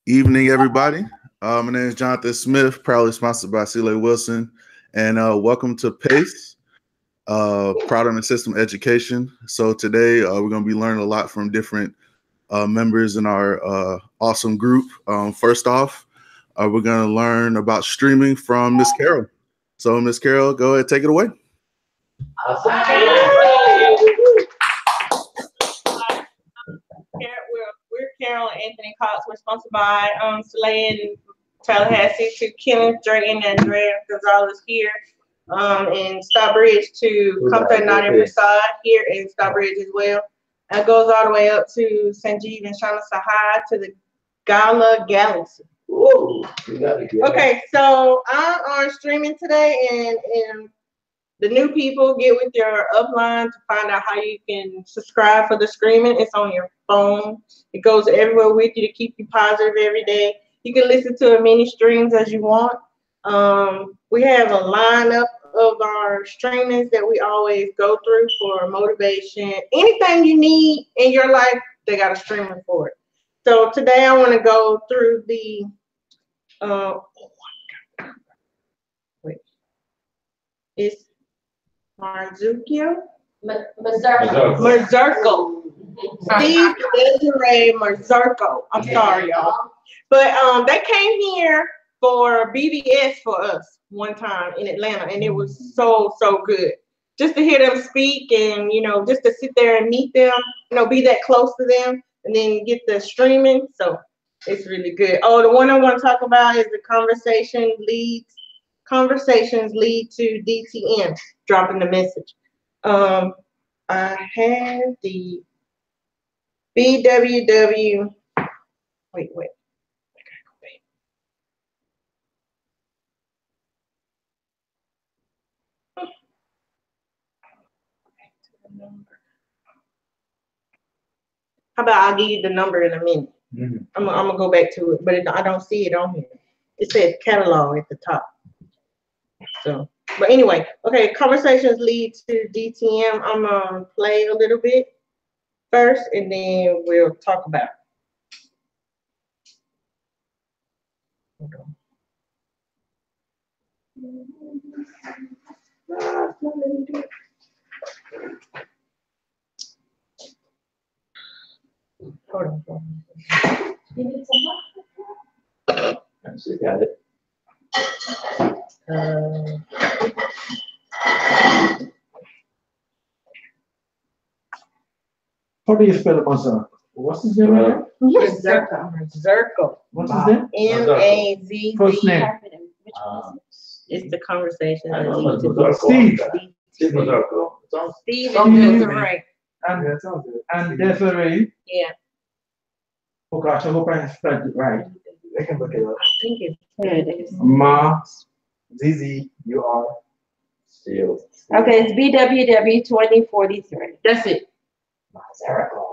Evening, everybody. My name is Jonathan Smith, proudly sponsored by C.L.A. Wilson, and welcome to Pace, Product and System Education. So today we're going to be learning a lot from different members in our awesome group. First off, we're going to learn about streaming from Miss Carol. So Miss Carol, go ahead, take it away. We're Carol and Anthony Cox. We're sponsored by Slay in Tallahassee to Kenneth, Drayton, and Andrea Gonzalez here in Starbridge to Comfort Not in Prasad here in Starbridge as well. It goes all the way up to Sanjeev and Shana Sahai to the Gala Galaxy. Ooh, okay, so I'm on streaming today, and the new people get with your upline to find out how you can subscribe for the streaming. It's on your phone. It goes everywhere with you to keep you positive every day. You can listen to as many streams as you want. We have a lineup of our streamings that we always go through for motivation. Anything you need in your life, they got a streamer for it. So today I want to go through the it's Marzukio? Marzurko. Steve Desiree Marzurko. I'm sorry, y'all. But they came here for BBS for us one time in Atlanta, and it was so good. Just to hear them speak and, just to sit there and meet them, be that close to them, and then get the streaming. So it's really good. Oh, the one I want to talk about is the conversations lead to DTM, dropping the message. I have the BWW. Wait. I gotta go back. How about I'll give you the number in a minute? Mm-hmm. I'm gonna go back to it, but I don't see it on here. It says catalog at the top. So, but anyway, okay, conversations lead to DTM. I'm gonna play a little bit first, and then we'll talk about it. Hold on. You need some more? She got it. How do you spell Mazurko? What's his name again? Marzurko. What's his name? M-A-Z-Z. First name. It's the conversation. Steve. Steve Marzurko. Steve and Desiree. And Desiree. Yeah. Oh gosh, I hope I spelled it right. They can look it up. I think it's ZZUR. Still. Okay, it's BWW 2043. That's it. Marzurko.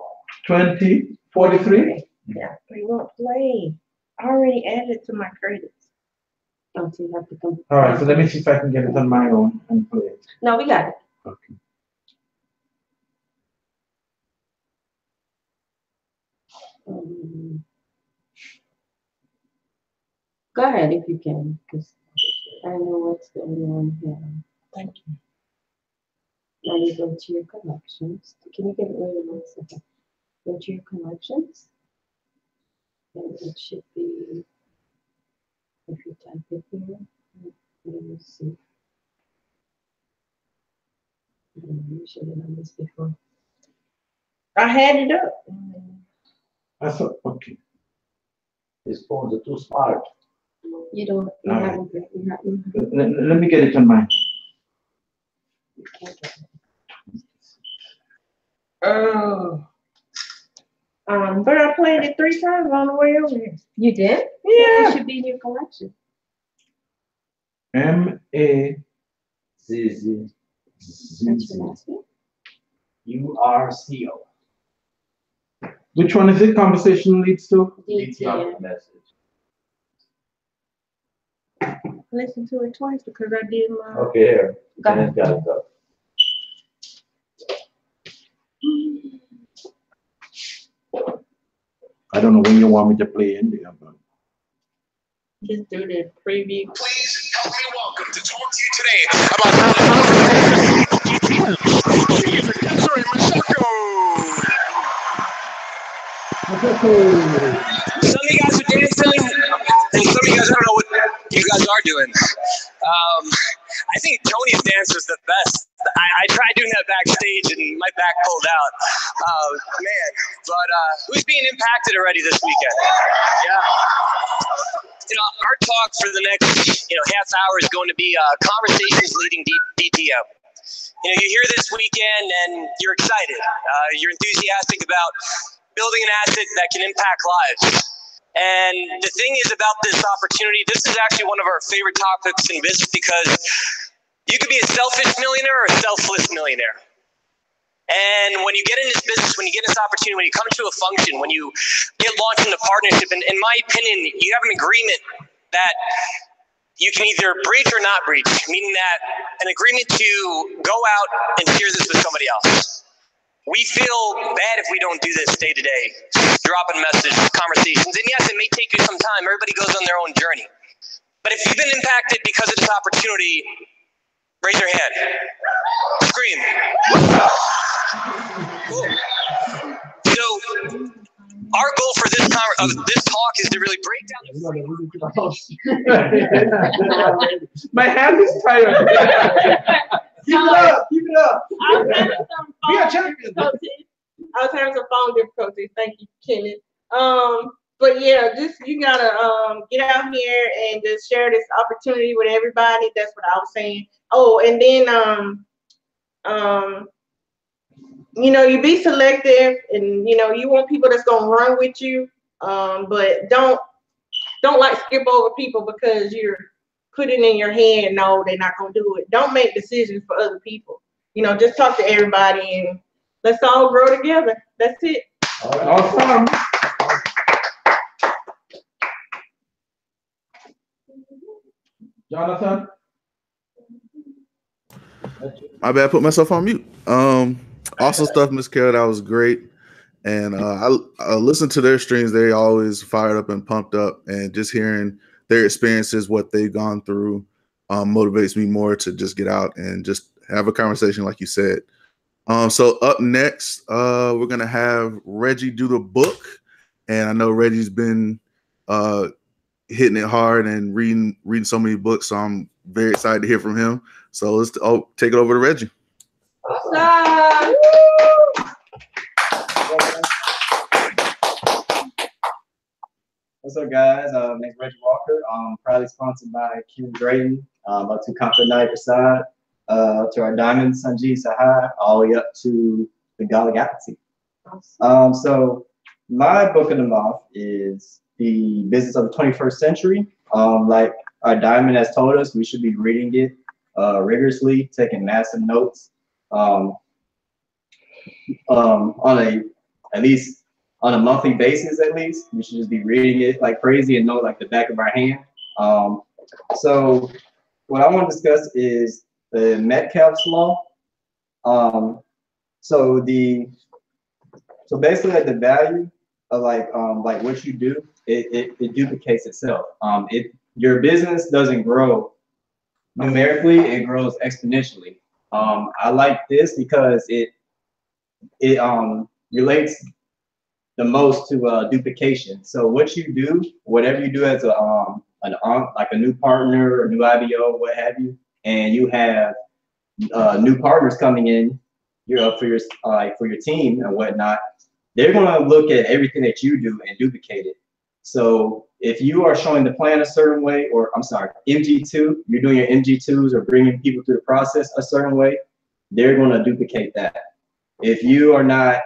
2043. Yeah, but you won't play. I already added it to my credits. Don't you have to come? All right, so let me see if I can get it on my own and play it. No, we got it. Okay. Go ahead if you can, because I know what's going on here. Thank you. Now you go to your collections. Can you get it rid of 1 second? Go to your collections. And it should be, if you type it here, let me see. You should have done this before. I had it up. I thought, okay. These phones are too smart. You don't, you All haven't, you haven't. Let me get it on mine. You can't get it. Oh. But I played it 3 times on the way over here. You did? Yeah. It should be in your collection. MAZZ. That's your last name? URCO. Which one is it? Conversation leads to? DTM. Message. Listen to it twice because I did my. Okay, here. Go ahead. Got it up. I don't know when you want me to play in there, but Just do the preview. Please help me welcome to talk to you today about Sorry, Masako. Some of you guys are dancing, and some of you guys, I don't know what you guys are doing. I think Tony's dance was the best. I tried doing that backstage, and my back pulled out. Man, but who's being impacted already this weekend? Yeah. Our talk for the next, half hour is going to be conversations leading DTM. You hear this weekend and you're excited. You're enthusiastic about building an asset that can impact lives. And the thing is about this opportunity, this is actually one of our favorite topics in business because you could be a selfish millionaire or a selfless millionaire. And when you get in this business, when you get this opportunity, when you come to a function, when you get launched into partnership, and in my opinion, you have an agreement that you can either breach or not breach, meaning that an agreement to go out and share this with somebody else. We feel bad if we don't do this day to day, dropping messages, conversations. And yes, it may take you some time. Everybody goes on their own journey. But if you've been impacted because of this opportunity, raise your hand. Scream. Cool. So, our goal for this talk is to really break down my hand is tired. Keep it up, keep it up. We are champions. I was having some phone difficulties. Thank you, Kenneth. But yeah, you gotta get out here and just share this opportunity with everybody. That's what I was saying. Oh, and then you be selective, and you want people that's gonna run with you. But don't skip over people because you're putting in your head, no, they're not gonna do it. Don't make decisions for other people. Just talk to everybody and let's all grow together. That's it. Awesome. Jonathan? My bad, put myself on mute. Also stuff, Miss Carol, that was great. And I listened to their streams. They always fired up and pumped up, and just hearing their experiences, what they've gone through, motivates me more to just get out and just have a conversation like you said. So up next, we're going to have Reggie do the book. And I know Reggie's been hitting it hard and reading so many books, so I'm very excited to hear from him. So let's take it over to Reggie. Awesome. What's up, guys? My name's Reggie Walker. Proudly sponsored by Q Drayton, up to Compton Prasad, to our Diamond Sanjeev Sahai, all the way up to the Gala Galaxy. Awesome. So my book of the month is The Business of the 21st Century. Like our Diamond has told us, we should be reading it rigorously, taking massive notes at least on a monthly basis. At least we should just be reading it like crazy and know it like the back of our hand. So what I want to discuss is the Metcalfe's law. So basically, like the value of like what you do, it duplicates itself. Your business doesn't grow numerically; it grows exponentially. I like this because it relates the most to duplication. So what you do, whatever you do as like a new partner or new IBO, what have you, and you have new partners coming in, for your team and whatnot, they're gonna look at everything that you do and duplicate it. So if you are showing the plan a certain way, or I'm sorry, MG2, you're doing your MG2s or bringing people through the process a certain way, they're gonna duplicate that. If you are not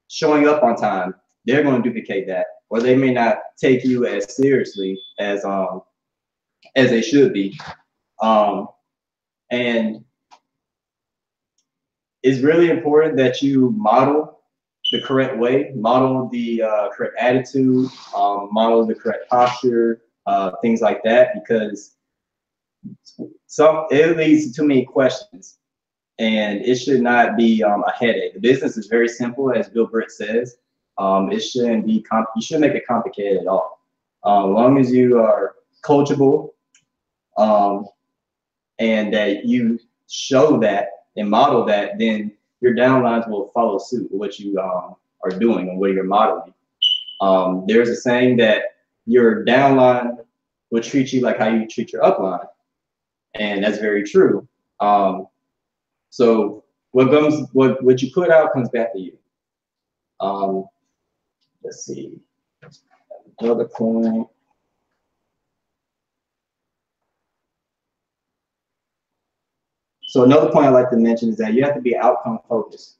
showing up on time, they're going to duplicate that, or they may not take you as seriously as they should be. And it's really important that you model the correct way, model the correct attitude, model the correct posture, things like that, because it leads to too many questions, and it should not be a headache. The business is very simple, as Bill Britt says. It shouldn't be you shouldn't make it complicated at all. As long as you are coachable, and that you show that and model that, then your downlines will follow suit with what you are doing and what you're modeling. There's a saying that your downline will treat you like how you treat your upline, and that's very true. So what you put out comes back to you. Let's see, another point. So another point I'd like to mention is that you have to be outcome focused.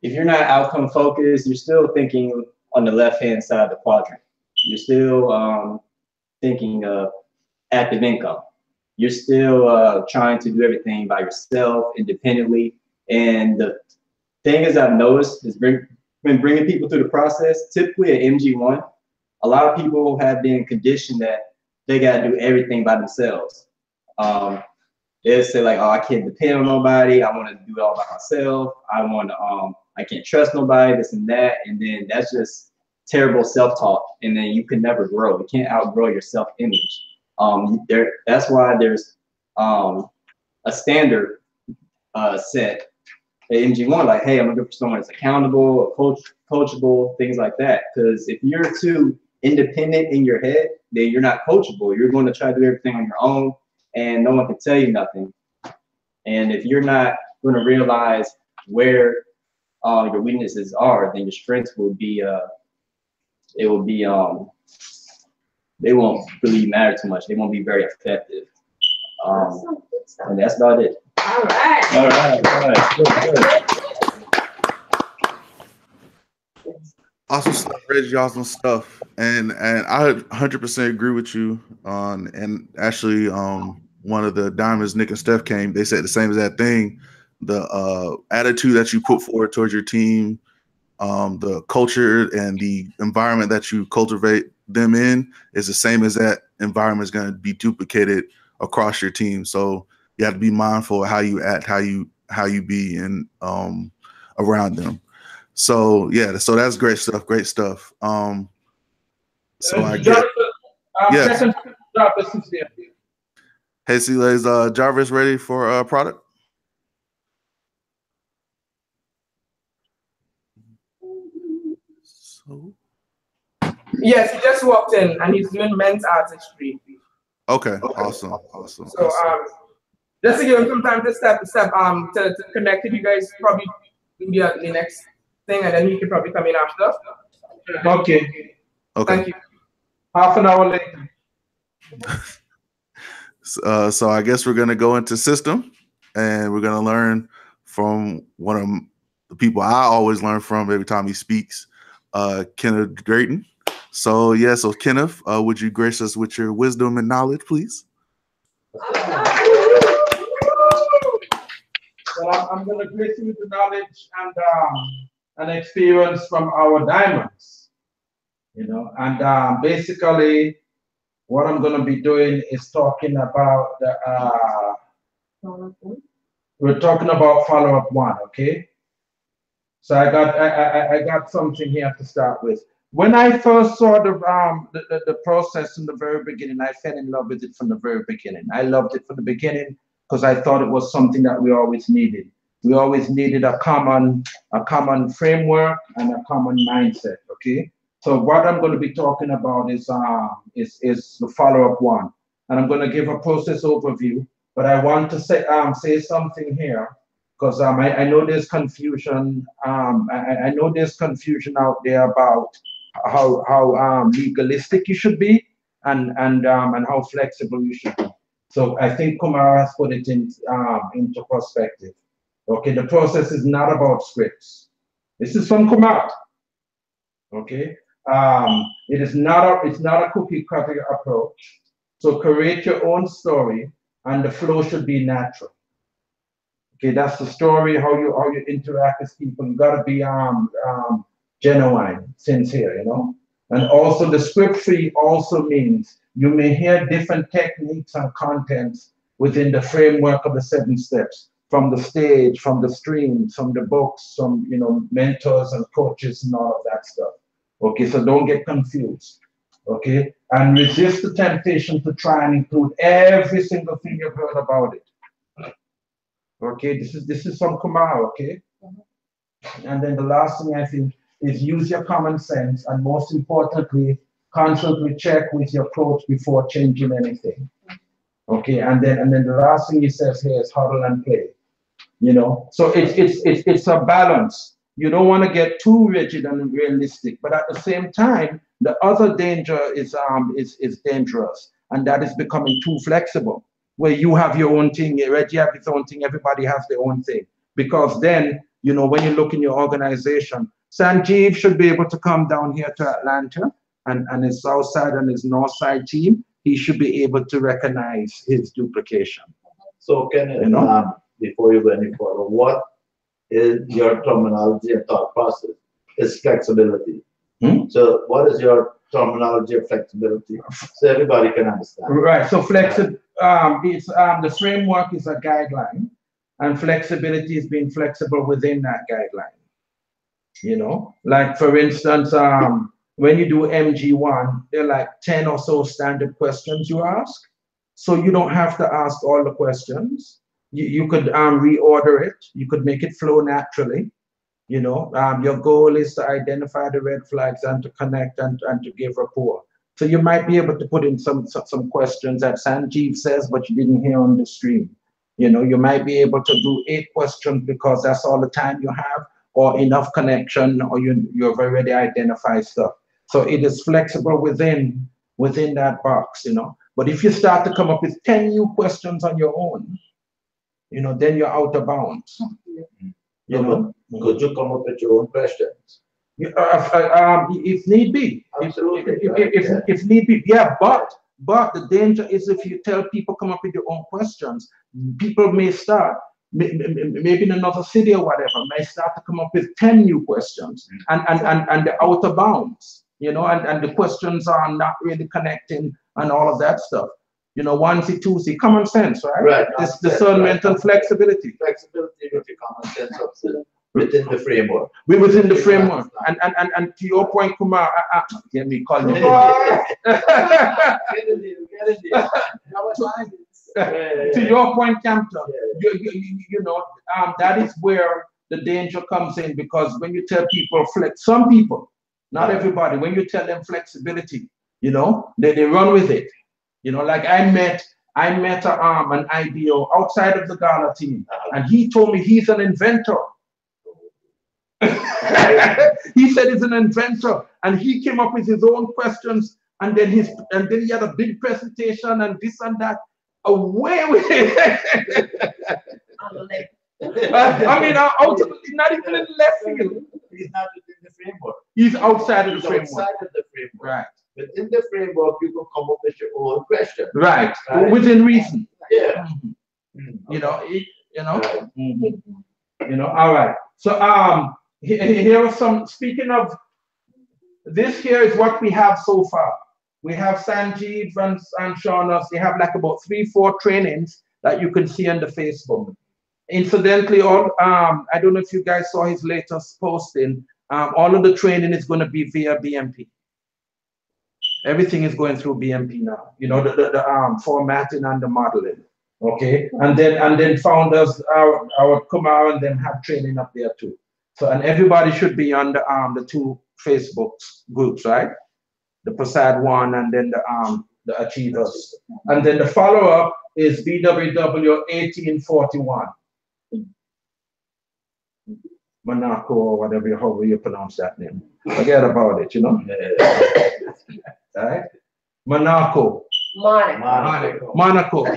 If you're not outcome focused, you're still thinking on the left-hand side of the quadrant. You're still thinking of active income. You're still trying to do everything by yourself, independently. And the thing is, I've noticed is when bringing people through the process, typically at MG1, a lot of people have been conditioned that they got to do everything by themselves. They'll say like, oh, I can't depend on nobody. I want to do it all by myself. I can't trust nobody, this and that. And then that's just terrible self-talk. And then you can never grow. You can't outgrow your self-image. That's why there's a standard set at MG1, like, hey, I'm looking for someone that's accountable, coachable, things like that. Because if you're too independent in your head, then you're not coachable. You're going to try to do everything on your own, and no one can tell you nothing. And if you're not going to realize where your weaknesses are, then your strengths will be they won't really matter too much. They won't be very effective. And that's about it. All right. All right. All right. Good. Awesome stuff, Reggie. Awesome stuff, and I 100% agree with you on. And actually, one of the Diamonds, Nick and Steph came. They said the same exact thing. The attitude that you put forward towards your team, the culture and the environment that you cultivate them in is the same as that environment is going to be duplicated across your team. So you have to be mindful of how you act, how you be in around them. So yeah, so that's great stuff. Great stuff. So I get yes. Hey, Celia, is Jarvis ready for product? So yes, he just walked in and he's doing men's artistry. Okay, awesome. So just to give him some time to step to connect with you guys, probably do the next thing, and then he can probably come in after. Okay. Thank you. Half an hour later. So I guess we're gonna go into system, and we're gonna learn from one of the people I always learn from every time he speaks, Kenneth Drayton. So yeah, so Kenneth, would you grace us with your wisdom and knowledge, please? Well, I'm going to grace you with the knowledge and experience from our diamonds, you know. And basically, what I'm going to be doing is talking about we're talking about follow-up one, okay? So I got something here to start with. When I first saw the process in the very beginning, I fell in love with it from the very beginning. I loved it from the beginning because I thought it was something that we always needed. We always needed a common framework and a common mindset. Okay. So what I'm going to be talking about is the follow-up one, and I'm going to give a process overview. But I want to say something here, because I know there's confusion. I know there's confusion out there about how legalistic you should be and how flexible you should be. So I think Kumar has put it into perspective. Okay, the process is not about scripts. This is from Kumar. Okay, it's not a cookie cutter approach. So create your own story, and the flow should be natural. Okay, that's the story. How you interact with people. You gotta be genuine, sincere, you know. And also the script free also means you may hear different techniques and contents within the framework of the 7 steps. from the stage, from the streams, from the books, from mentors and coaches and all of that stuff. Okay, so don't get confused. Okay, and resist the temptation to try and include every single thing you've heard about it. Okay, this is from Kumar. Okay, and then the last thing I think is use your common sense, and most importantly, constantly check with your coach before changing anything. Okay, and then the last thing he says here is huddle and play. So it's a balance. You don't want to get too rigid and unrealistic, but at the same time, the other danger is dangerous, and that is becoming too flexible, where you have your own thing, Reggie have his own thing, everybody has their own thing. Because then, when you look in your organization, Sanjeev should be able to come down here to Atlanta, and his south side and his north side team, he should be able to recognize his duplication. So before you go any further, what is your terminology and thought process? Is flexibility. So what is your terminology of flexibility? So everybody can understand. Right. So the framework is a guideline, and flexibility is being flexible within that guideline. Like for instance, when you do MG1, there are like 10 or so standard questions you ask. So you don't have to ask all the questions. You could reorder it. You could make it flow naturally. Your goal is to identify the red flags and to connect and to give rapport. So you might be able to put in some questions that Sanjeev says, but you didn't hear on the stream. You might be able to do 8 questions because that's all the time you have, or enough connection, or you've already identified stuff. So it is flexible within that box, But if you start to come up with 10 new questions on your own, then you're out of bounds. Could you come up with your own questions? If need be. Absolutely. If need be, yeah. But the danger is if you tell people come up with your own questions, people may start, maybe in another city or whatever, may start to come up with 10 new questions, and they're out of bounds, and the questions are not really connecting and all of that stuff. Onesie, twosie, common sense, right? Right. This discernment and flexibility. Flexibility with your common sense within the framework. We're within the framework. And to your point, Kumar, let me call you. To your point, Campton, that is where the danger comes in, because when you tell people some people, not everybody, when you tell them flexibility, they run with it. Like I met an IBO outside of the Ghana team, and he told me he's an inventor. He said he's an inventor, and he came up with his own questions, and then he had a big presentation and this and that. Away with it. I mean, not even in left field. He's not within the framework. He's outside of the framework. Outside of the framework. Right. Within the framework, you can come up with your own question. Right. Within reason. Yeah. All right. So here are some, speaking of, this here is what we have so far. We have Sanjeev and Shaunas. They have like about 3-4 trainings that you can see on the Facebook. Incidentally, I don't know if you guys saw his latest posting. All of the training is going to be via BMP. Everything is going through BMP now. The formatting and the modeling. Okay, and then founders, our Kumar and them have training up there too. So, and everybody should be on the 2 Facebook groups, right? The Prasad one, and then the Achievers. And then the follow-up is BWW 1841. Monaco, or whatever, however you pronounce that name. Forget about it, Right? Monaco. Monaco. Monaco. You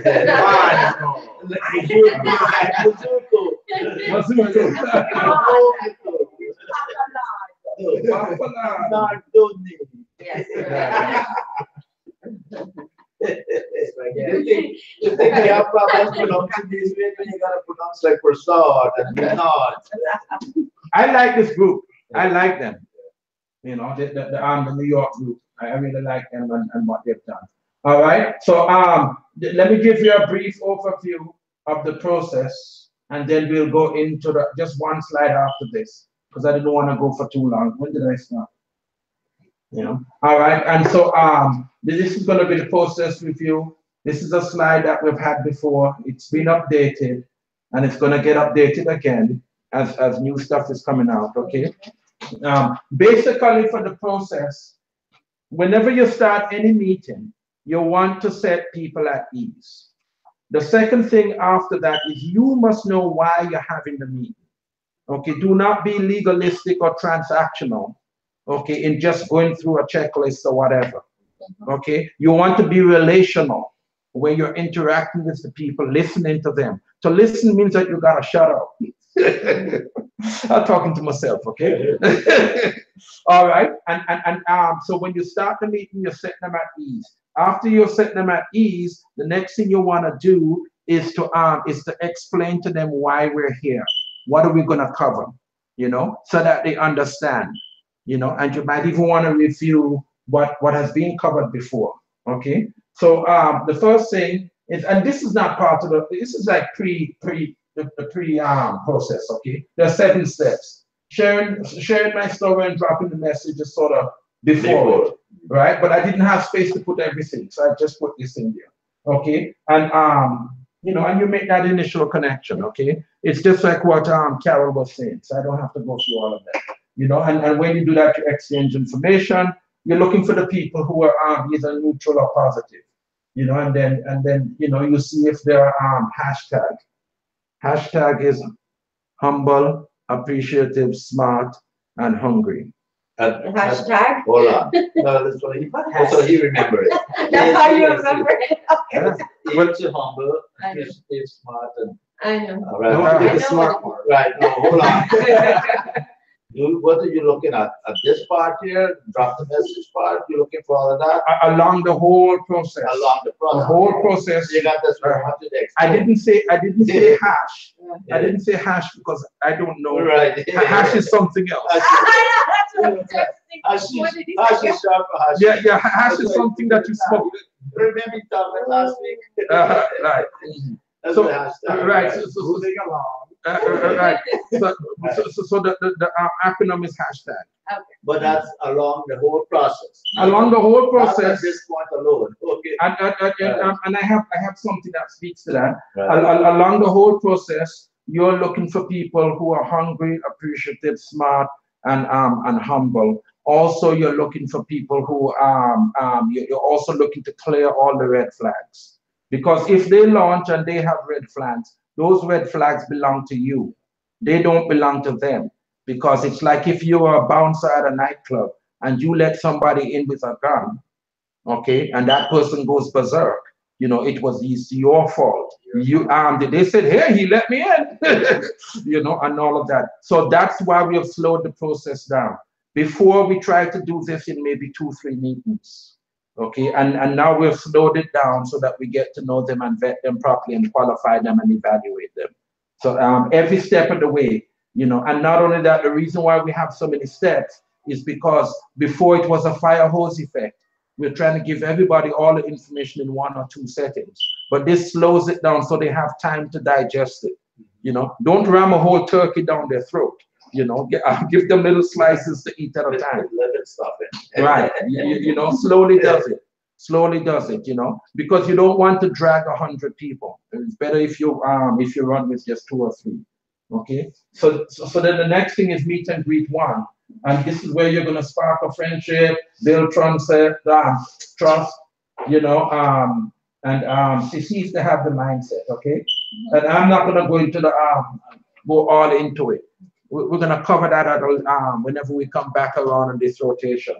think we have problems pronouncing these ways when you gotta pronounce like Prasad and Vinod. I like this group. I like them. The New York group. I really like them and what they've done. All right. So let me give you a brief overview of the process, and then we'll go into just one slide after this, because I didn't want to go for too long. When did I start? All right, and so this is going to be the process review. This is a slide that we've had before. It's been updated, and it's going to get updated again as new stuff is coming out, okay? Basically, for the process, whenever you start any meeting, you want to set people at ease. The second thing after that is you must know why you're having the meeting. Okay, do not be legalistic or transactional, okay, in just going through a checklist or whatever. Okay, you want to be relational when you're interacting with the people, listening to them. To listen means that you gotta shut up. I'm talking to myself, okay? All right, and so when you start the meeting, you're setting them at ease. After you're setting them at ease, the next thing you want to do is to explain to them why we're here. What are we going to cover? So that they understand. And you might even want to review what has been covered before. Okay. So the first thing is, and this is not part of this is like the pre process. Okay. There are 7 steps. Sharing my story and dropping the message is sort of before it, right? But I didn't have space to put everything, so I just put this in there. Okay. And and you make that initial connection. Okay. It's just like what Carol was saying, so I don't have to go through all of that. And when you do that, you exchange information. You're looking for the people who are either neutral or positive. And then you see if there are hashtag. Hashtag is humble, appreciative, smart, and hungry. Hashtag. Hold on. No, that's what he remembers. That's how you remember it. Okay. What's humble? Is smart and. I know. Right. The smart part. Right. No, hold on. What are you looking at? At this part here, drop the message part. You're looking for all of that along the whole process. Along the process. The whole process. You got this. I didn't say hash. Yeah. I didn't say hash because I don't know. Right. Hash is something else. Hash is sharp. Yeah. Hash is something that you spoke. Remember you talking last week? Right. That's so, right. So moving along. Right. So the acronym is hashtag. Okay. But that's along the whole process. Along the whole process. Not at this point alone. Okay. And I have something that speaks to that. Right. Along the whole process, you're looking for people who are hungry, appreciative, smart, and humble. Also, you're looking for people who you're also looking to clear all the red flags. Because if they launch and they have red flags, those red flags belong to you. They don't belong to them. Because it's like if you are a bouncer at a nightclub and you let somebody in with a gun, okay, and that person goes berserk, it's your fault. They said, hey, he let me in, and all of that. So that's why we have slowed the process down. Before we tried to do this in maybe 2-3 meetings. Okay, and now we've slowed it down so that we get to know them and vet them properly and qualify them and evaluate them. So every step of the way, and not only that, the reason why we have so many steps is because before it was a fire hose effect. We're trying to give everybody all the information in 1 or 2 settings, but this slows it down so they have time to digest it. Don't ram a whole turkey down their throat. Give them little slices to eat at a time. Let it stop it. Right. Slowly does it. Slowly does it, because you don't want to drag 100 people. It's better if you run with just 2 or 3. Okay. So then the next thing is meet and greet 1. And this is where you're gonna spark a friendship, build trust, and to see if they have the mindset, okay? And I'm not gonna go into go all into it. We're gonna cover that whenever we come back around in this rotation.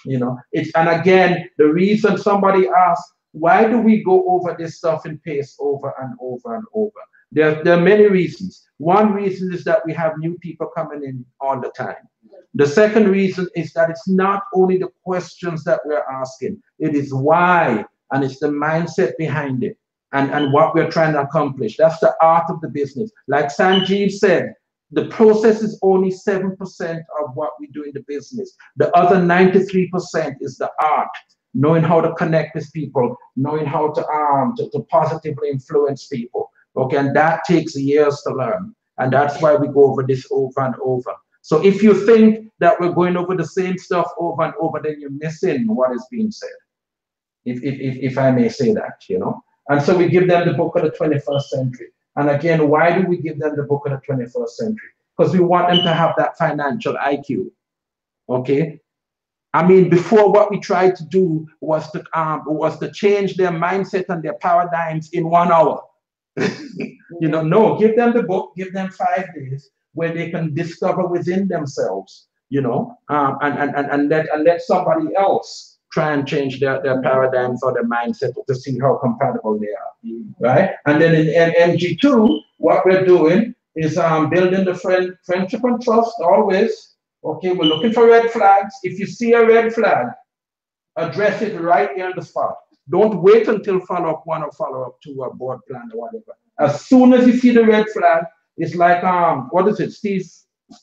And again, the reason somebody asked, why do we go over this stuff in Pase over and over and over? There are many reasons. One reason is that we have new people coming in all the time. The second reason is that it's not only the questions that we're asking, it is why, and it's the mindset behind it, and what we're trying to accomplish. That's the art of the business. Like Sanjeev said, the process is only 7% of what we do in the business. The other 93% is the art, knowing how to connect with people, knowing how to positively influence people. Okay, and that takes years to learn. And that's why we go over this over and over. So if you think that we're going over the same stuff over and over, then you're missing what is being said. If I may say that, you know. And so we give them the book of the 21st century. And again, why do we give them the book of the 21st century? Because we want them to have that financial IQ. Okay. I mean, before, what we tried to do was to change their mindset and their paradigms in 1 hour. You know, no, give them the book, give them 5 days where they can discover within themselves, you know, and let somebody else try and change their paradigms or their mindset to see how compatible they are, right? And then in MG2, what we're doing is building the friendship and trust always. Okay, we're looking for red flags. If you see a red flag, address it right here on the spot. Don't wait until follow-up 1 or follow-up 2 or board plan or whatever. As soon as you see the red flag, it's like, what is it, Steve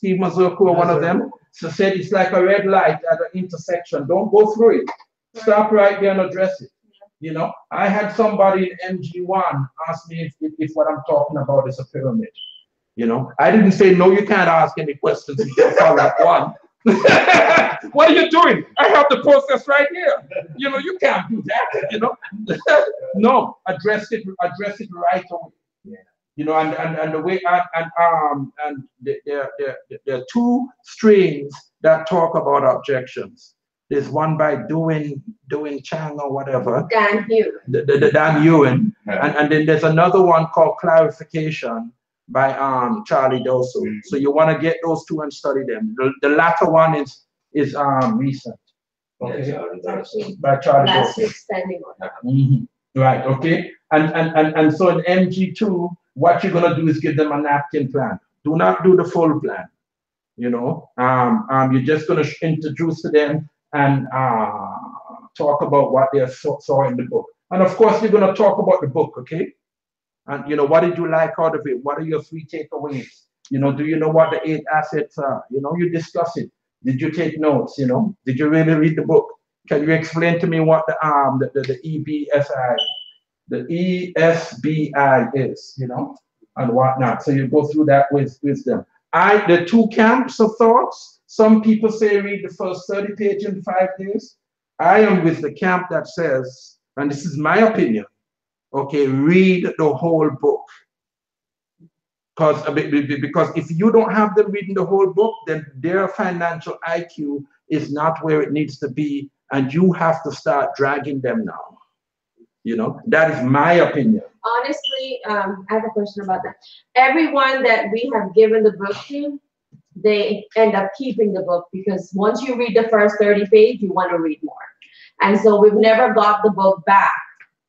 Mazurko or one of them said it's like a red light at an intersection. Don't go through it. Stop right there and address it. You know, I had somebody in MG1 ask me if what I'm talking about is a pyramid. You know, I didn't say, no, you can't ask any questions if you follow up 1. What are you doing? I have the process right here. You know, you can't do that, you know. No, address it right away. Yeah. You know, and the way and there are 2 streams that talk about objections. There's one by doing Chang or whatever. Dan Hewen. The Dan Hewen. And then there's another one called clarification by Charlie Doso. So you want to get those 2 and study them. The latter one is recent. Okay. By Charlie Doso. Right, okay. And so in MG2, what you're gonna do is give them a napkin plan. Do not do the full plan. You know, you're just gonna introduce to them and talk about what they saw in the book. And of course, you're gonna talk about the book, okay? And you know, what did you like out of it? What are your 3 takeaways? You know, do you know what the 8 assets are? You know, you discuss it. Did you take notes? You know, did you really read the book? Can you explain to me what the ESBI is? You know, and whatnot. So you go through that with them. The 2 camps of thoughts. Some people say read the first 30 pages in 5 days. I am with the camp that says, and this is my opinion, okay, read the whole book. Because if you don't have them reading the whole book, then their financial IQ is not where it needs to be, and you have to start dragging them now. You know, that is my opinion. Honestly, I have a question about that. Everyone that we have given the book to, they end up keeping the book, because once you read the first 30 pages, you want to read more. And so we've never got the book back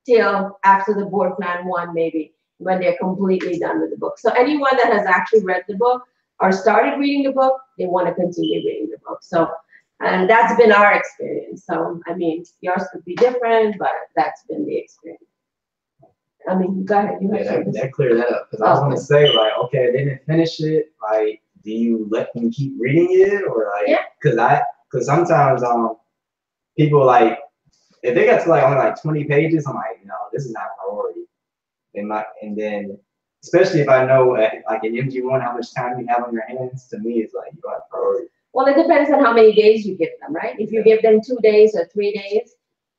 till after the board plan 1, maybe, when they're completely done with the book. So anyone that has actually read the book or started reading the book, they want to continue reading the book. So, and that's been our experience. So, I mean, yours could be different, but that's been the experience. I mean, go ahead. You have that cleared that up. Because I was going to say, like, okay, they didn't finish it. Like, do you let them keep reading it? Or, like, because sometimes people, like, if they got to, like, only, like, 20 pages, I'm like, no, this is not priority. And then, especially if I know, like in MG1, how much time you have on your hands, to me, it's like, you got priority. Well, it depends on how many days you give them, right? If you give them 2 days or 3 days,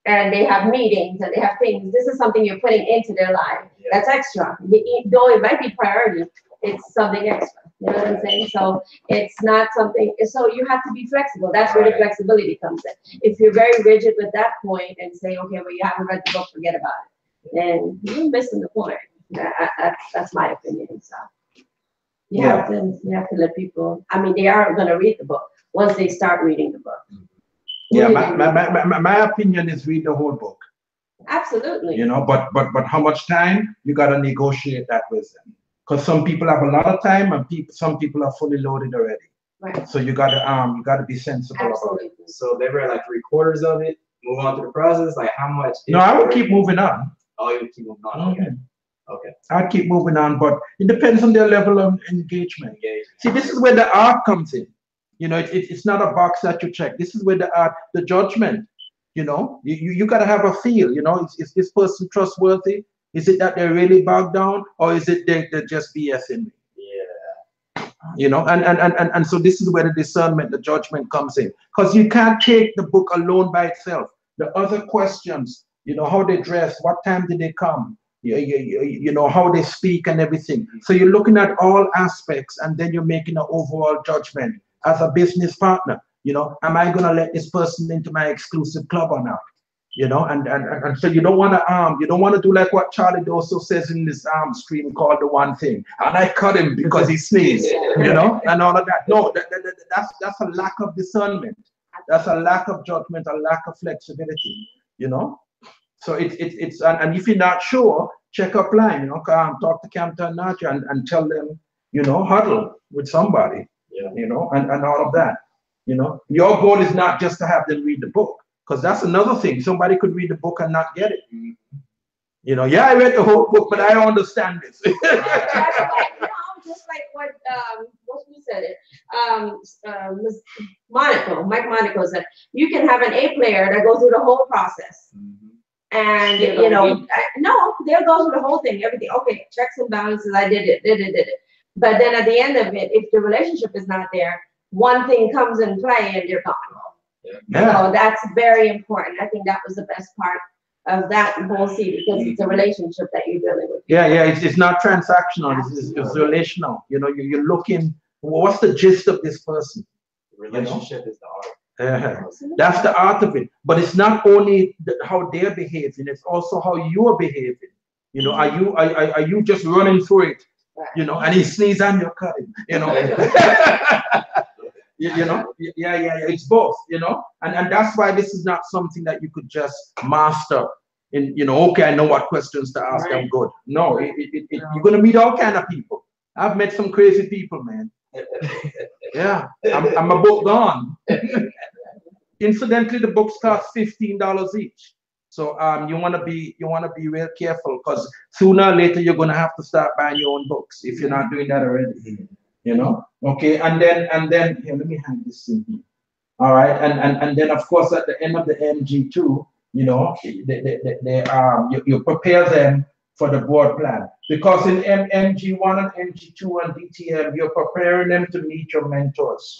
and they have meetings and they have things, this is something you're putting into their life. Yeah. That's extra. Though it might be priority, it's something extra. You know what I'm saying? So it's not something, so you have to be flexible. That's where the flexibility comes in. If you're very rigid with that point and say, okay, well, you haven't read the book, forget about it, then you're missing the point. That's my opinion. So you have to let people, I mean, they are going to read the book once they start reading the book. Yeah, my opinion is read the whole book. Absolutely. You know, but how much time? You got to negotiate that with them. Because some people have a lot of time, and some people are fully loaded already. Right. So you got to be sensible about it. So they read like 3/4 of it, move on to the process. Like how much? No, I would keep moving on. Oh, you would keep moving on. Okay. Okay. I'd keep moving on, but it depends on their level of engagement. See, this is where the art comes in. You know, it's not a box that you check. This is where the art, the judgment. You know, you got to have a feel. You know, is this person trustworthy? Is it that they're really bogged down, or is it they're just BSing me? You know, and so this is where the discernment, the judgment comes in, because you can't take the book alone by itself. The other questions, you know, how they dress, what time did they come, you know, how they speak and everything. So you're looking at all aspects, and then you're making an overall judgment as a business partner. You know, am I going to let this person into my exclusive club or not? You know, and so you don't want to do like what Charlie Doso says in this stream called The One Thing, and I cut him because he sneezed, you know, and all of that. No, that's a lack of discernment. That's a lack of judgment, a lack of flexibility, you know. So it's and if you're not sure, check up line, you know, talk to Campton Naja and tell them, you know, huddle with somebody, you know, and all of that. You know, your goal is not just to have them read the book. Because that's another thing. Somebody could read the book and not get it. You know, yeah, I read the whole book, but I don't understand this. Just like what who said it? Mike Monaco said, you can have an A player that goes through the whole process. And you know, no, they'll go through the whole thing, everything. Okay, checks and balances, I did it. But then at the end of it, if the relationship is not there, one thing comes in play and they're gone. So that's very important. I think that was the best part of that whole scene, because it's a relationship that you're dealing with. Yeah, it's not transactional. It's relational. You know, you're looking. What's the gist of this person? Relationship is the art. That's the art of it. But it's not only how they're behaving; it's also how you are behaving. You know, are you just running through it? You know, and he sneezes and you're cutting. You know. You know, it's both, you know, and that's why this is not something that you could just master in, you know, okay, I know what questions to ask, I'm good. No, you're going to meet all kind of people. I've met some crazy people, man. Yeah, I'm a book gone. Incidentally, the books cost $15 each. So you want to be real careful, because sooner or later you're going to have to start buying your own books if you're not doing that already. You know, okay, and then here, let me hang this in here. All right, and then of course at the end of the MG2, you know, you prepare them for the board plan, because in MG1 and MG2 and DTM, you're preparing them to meet your mentors.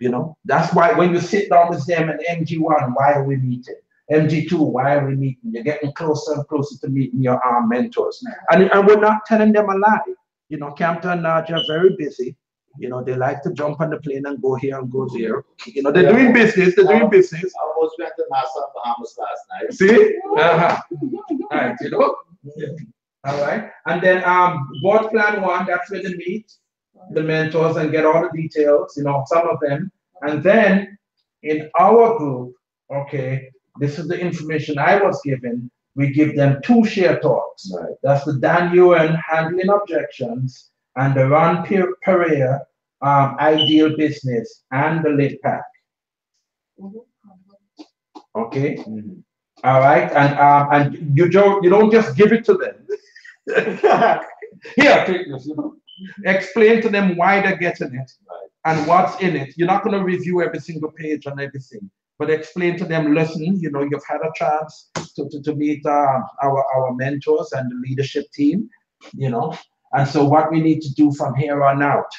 You know, that's why when you sit down with them in MG1, why are we meeting? MG2, why are we meeting? You're getting closer and closer to meeting your mentors, and we're not telling them a lie. You know, Campton and Naja are very busy. You know, they like to jump on the plane and go here and go there. You know, they're doing business. They're doing business. I almost went to Nassau, Bahamas last night. See? All right, you know? All right. And then board plan 1, that's where they meet the mentors and get all the details, you know, some of them. And then in our group, okay, this is the information I was given. We give them 2 share talks. Right. That's the Dan Ewan handling objections and the Ron Pereira ideal business and the lit pack. Okay. All right, and you don't just give it to them. Here, take this. You know, explain to them why they're getting it and what's in it. You're not going to review every single page on everything. But explain to them, listen, you know, you've had a chance to meet our mentors and the leadership team, you know. And so what we need to do from here on out,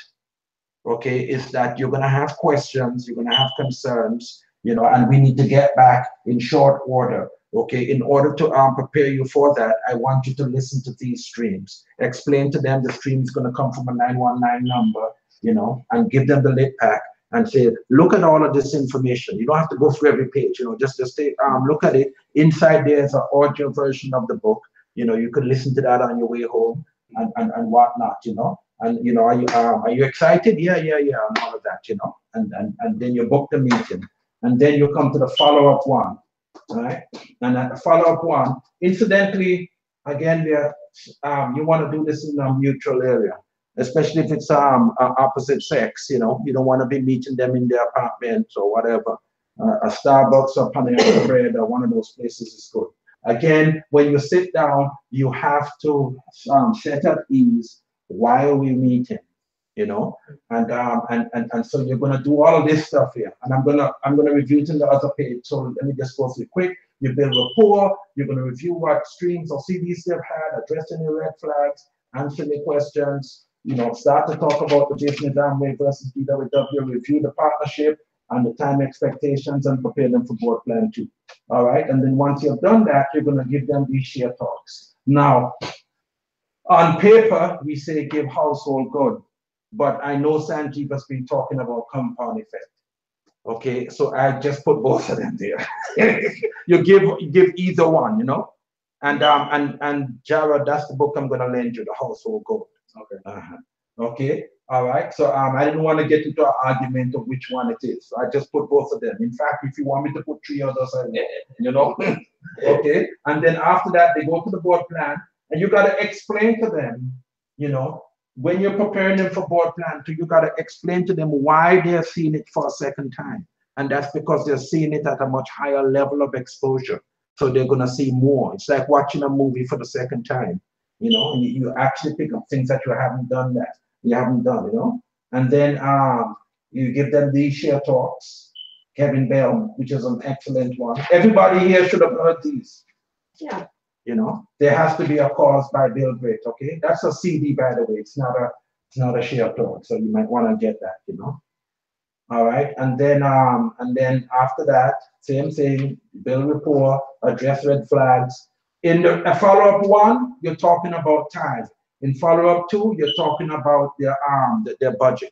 okay, is that you're going to have questions, you're going to have concerns, you know, and we need to get back in short order, okay. In order to prepare you for that, I want you to listen to these streams. Explain to them the stream is going to come from a 919 number, you know, and give them the lit pack. And say, look at all of this information. You don't have to go through every page, you know, just take, look at it. Inside there's an audio version of the book. You know, you could listen to that on your way home and whatnot, you know. And, you know, are you excited? Yeah, and all of that, you know. And then you book the meeting. And then you come to the follow-up one, right? And at the follow-up one, incidentally, again, you want to do this in a neutral area. Especially if it's opposite sex, you know, you don't want to be meeting them in their apartments or whatever. A Starbucks or Panera Bread or one of those places is good. Again, when you sit down, you have to set at ease. Why are we meeting? You know, and so you're gonna do all of this stuff here, and I'm gonna review it in the other page. So let me just go through quick. You build rapport. You're going to review what streams or CDs they've had, address any red flags, answer any questions, you know, start to talk about the business Amway versus BWW, review the partnership and the time expectations and prepare them for board plan 2. All right. And then once you've done that, you're going to give them these share talks. Now, on paper, we say give household good, but I know Sanjeev has been talking about compound effect. Okay, so I just put both of them there. You give either one, you know, and Jared, that's the book I'm gonna lend you, the household good. Okay. Okay. All right. So I didn't want to get into an argument of which one it is. So I just put both of them. In fact, if you want me to put 3 others, you know. Okay. And then after that, they go to the board plan, and you got to explain to them, you know, when you're preparing them for board plan 2, you got to explain to them why they're seeing it for a second time. And that's because they're seeing it at a much higher level of exposure. So they're going to see more. It's like watching a movie for the second time. You know, you actually pick up things that you haven't done, you know. And then you give them these share talks. Kevin Bell, which is an excellent one. Everybody here should have heard these. Yeah. You know, there has to be a cause by Bill Britt. Okay, that's a CD, by the way. It's not a share talk, so you might want to get that. You know. All right, and then after that, same thing. Build rapport, address red flags. In the follow-up 1, you're talking about time. In follow-up 2, you're talking about their budget,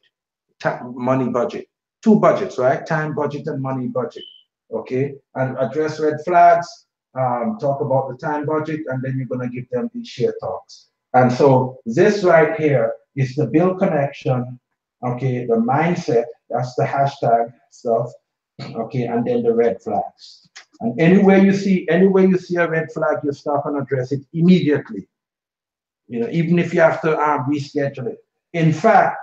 money budget. 2 budgets, right? Time budget and money budget. Okay, and address red flags. Talk about the time budget, and then you're gonna give them these share talks. And so this right here is the build connection. Okay, the mindset. That's the hashtag stuff. Okay, and then the red flags. And anywhere you see a red flag, you stop and address it immediately. You know, even if you have to reschedule it. In fact,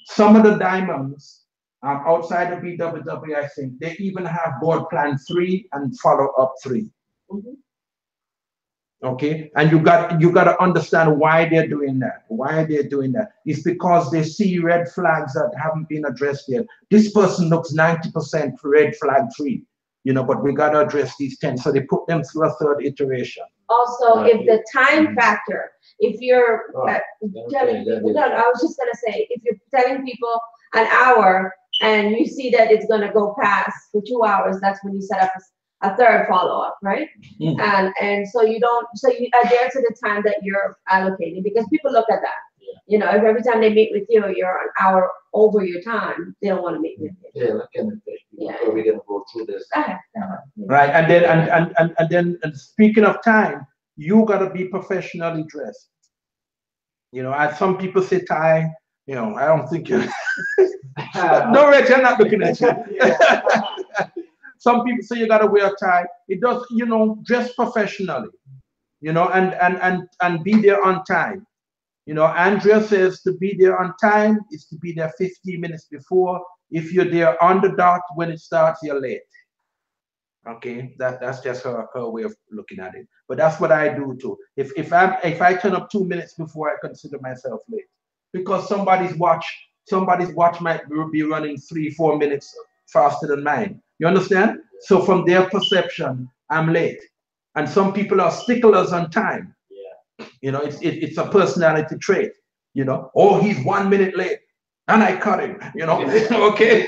some of the diamonds outside of BWW, I think they even have board plan 3 and follow up 3. Mm-hmm. Okay, and you got to understand why they're doing that. Why they're doing that? It's because they see red flags that haven't been addressed yet. This person looks 90% red flag free. You know, but we got to address these 10. So they put them through a 3rd iteration. Also, if the time factor, if you're telling people, I was just going to say, if you're telling people an hour and you see that it's going to go past for 2 hours, that's when you set up a 3rd follow-up, right? And so you adhere to the time that you're allocating, because people look at that. You know, if every time they meet with you, you're an hour over your time, they don't want to meet with you. Yeah, look at it. Before we're gonna go through this. Right, and then speaking of time, you gotta be professionally dressed. You know, as some people say tie, you know, I don't think you. No, Rich, I'm not looking at you. Some people say you gotta wear a tie. It does, you know, dress professionally. You know, and be there on time. You know, Andrea says to be there on time is to be there 15 minutes before. If you're there on the dot when it starts, you're late. Okay, that's just her way of looking at it. But that's what I do too. If I turn up 2 minutes before, I consider myself late, because somebody's watch might be running 3-4 minutes faster than mine. You understand? So from their perception, I'm late. And some people are sticklers on time. You know, it's a personality trait. You know, oh, he's 1 minute late, and I cut him. You know, okay.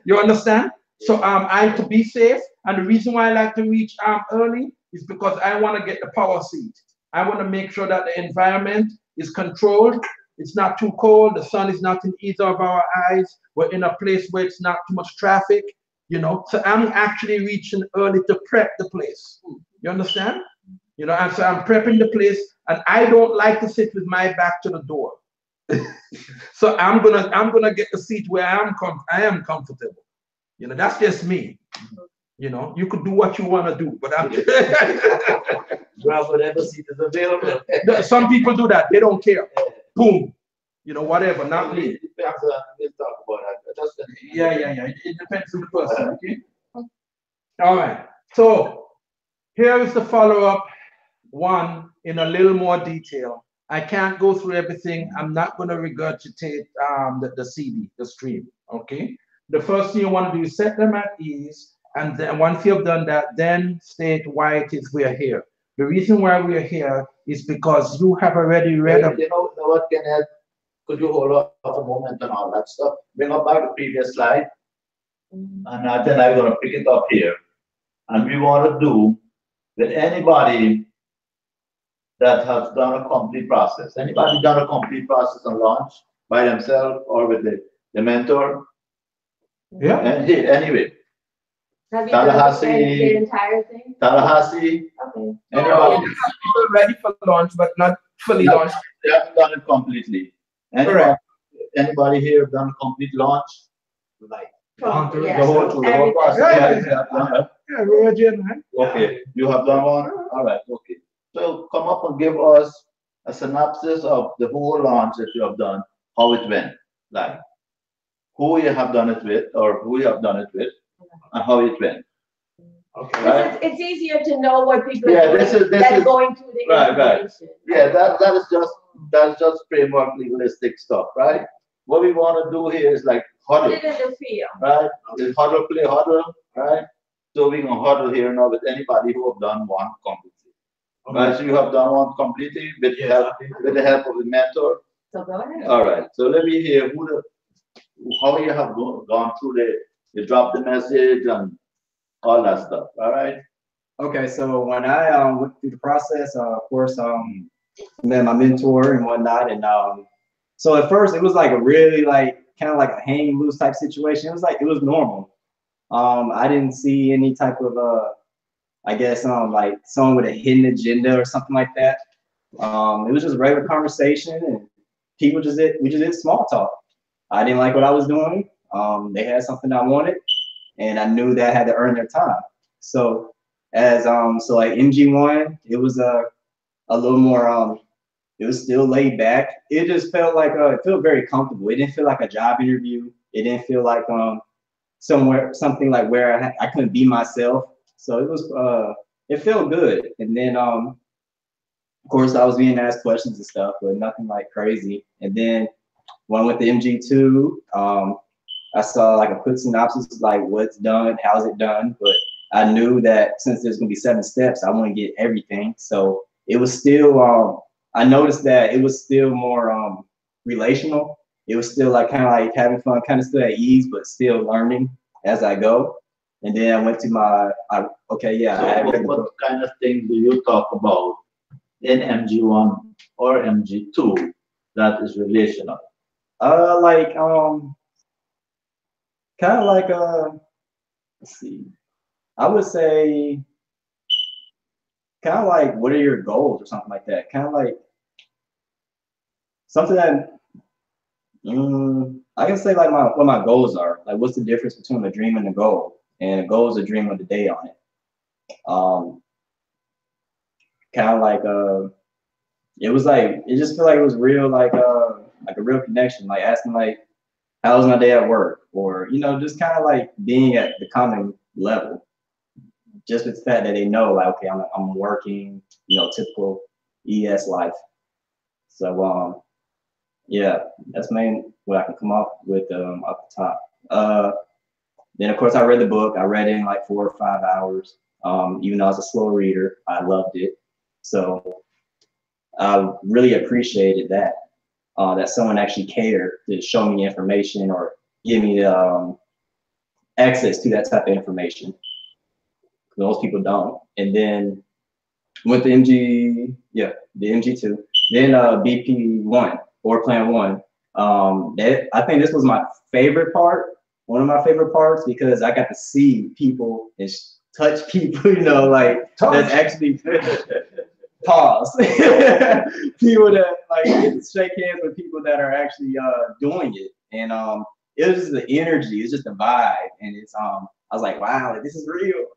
You understand? So I to be safe, and the reason why I like to reach early is because I want to get the power seat. I want to make sure that the environment is controlled. It's not too cold. The sun is not in either of our eyes. We're in a place where it's not too much traffic. You know, so I'm actually reaching early to prep the place. You understand? You know, and so I'm prepping the place, and I don't like to sit with my back to the door. So I'm gonna get the seat where I am comfortable. You know, that's just me. You know, you could do what you want to do, but I'm grab whatever seat is available. Some people do that. They don't care. Boom. You know, whatever. Not me. We'll talk about that. Yeah. It depends on the person. Okay. All right. So here is the follow-up one in a little more detail. I can't go through everything. I'm not going to regurgitate the CD, the stream. Okay. The first thing you want to do is set them at ease And then once you've done that, then state why it is we're here. The reason why we're here is because you have already read You know what, Kenneth? Could you hold off a moment on all that stuff? Bring up back the previous slide, and then I'm going to pick it up here. And we want to do with anybody that has done a complete process. Anybody done a complete process on launch by themselves or with the mentor? Yeah. And anyway, Have you done the entire thing? Tallahassee. Okay. Anybody? People ready for launch, but not fully launched. They haven't done it completely. Anybody here done complete launch? Like the whole process. Yeah, we're again, right? Okay, you have done one? All right, okay. So come up and give us a synopsis of the whole launch that you have done, how it went, like who you have done it with or who you have done it with and how it went. Okay. Right? It's easier to know what people Yeah, are this doing than going through the information. Yeah, that's just framework legalistic stuff, right? What we want to do here is like huddle. Put it in the field. Right? The huddle, play huddle, right? So we're gonna huddle here now with anybody who have done one completely. Okay. Right? So you have done one completely with the help of the mentor. So go ahead. All right. So let me hear how you have gone through you drop the message and all that stuff. All right. Okay, so when I went through the process, of course, met my mentor and whatnot, and so at first it was like a really kind of like a hang loose type situation. It was normal. I didn't see any type of I guess like someone with a hidden agenda or something like that. It was just regular conversation, and we just did small talk. I didn't like what I was doing. They had something I wanted, and I knew that I had to earn their time. So as so like MG1, it was a little more it was still laid back. It just felt like it felt very comfortable. It didn't feel like a job interview. It didn't feel like something like where I couldn't be myself. So it was it felt good. And then of course I was being asked questions and stuff, but nothing like crazy. And then when I went to MG2, I saw like a quick synopsis like what's done, how's it done, but I knew that since there's gonna be 7 steps, I want to get everything. So it was still I noticed that it was still more relational. It was still like kind of like having fun, kind of still at ease, but still learning as I go. And then I went to what kind of things do you talk about in MG1 or MG2 that is relational? Kind of like let's see. I would say kind of like what are your goals or something like that. Kind of like something that I can say like what my goals are. Like what's the difference between a dream and a goal? And a goal is a dream with a day on it. Kind of like it was like it just felt like it was real like a real connection. Like asking like how was my day at work, or just kind of like being at the common level. Just with the fact that they know, like, okay, I'm working, typical ES life. So, yeah, that's mainly what I can come up with up the top. Then of course I read the book. I read it in like 4 or 5 hours. Even though I was a slow reader, I loved it. So I really appreciated that someone actually cared to show me information or give me access to that type of information. Most people don't. And then went to the MG2, then BP1 or Plan 1. I think this was my favorite part, one of my favorite parts, because I got to see people and touch people, that's actually pause. People that like shake hands with people that are actually doing it. And it was just the energy, it's just the vibe. And it's I was like, wow, this is real.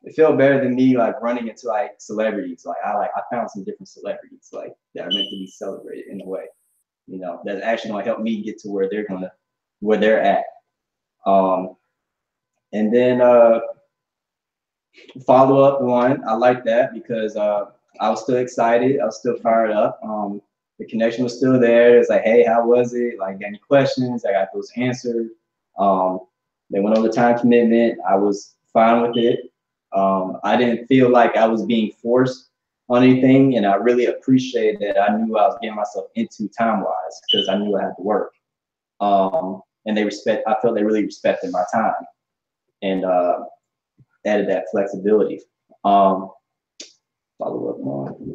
It felt better than me running into celebrities. I found some different celebrities that are meant to be celebrated in a way, that's actually gonna help me get to where they're at. And then follow up one, I like that because I was still excited, I was still fired up. The connection was still there. It's like, hey, how was it? Got any questions? I got those answered. They went over the time commitment. I was fine with it. I didn't feel like I was being forced on anything, and I really appreciate that I knew I was getting myself into time-wise because I knew I had to work. And I felt they really respected my time and added that flexibility. Follow up on,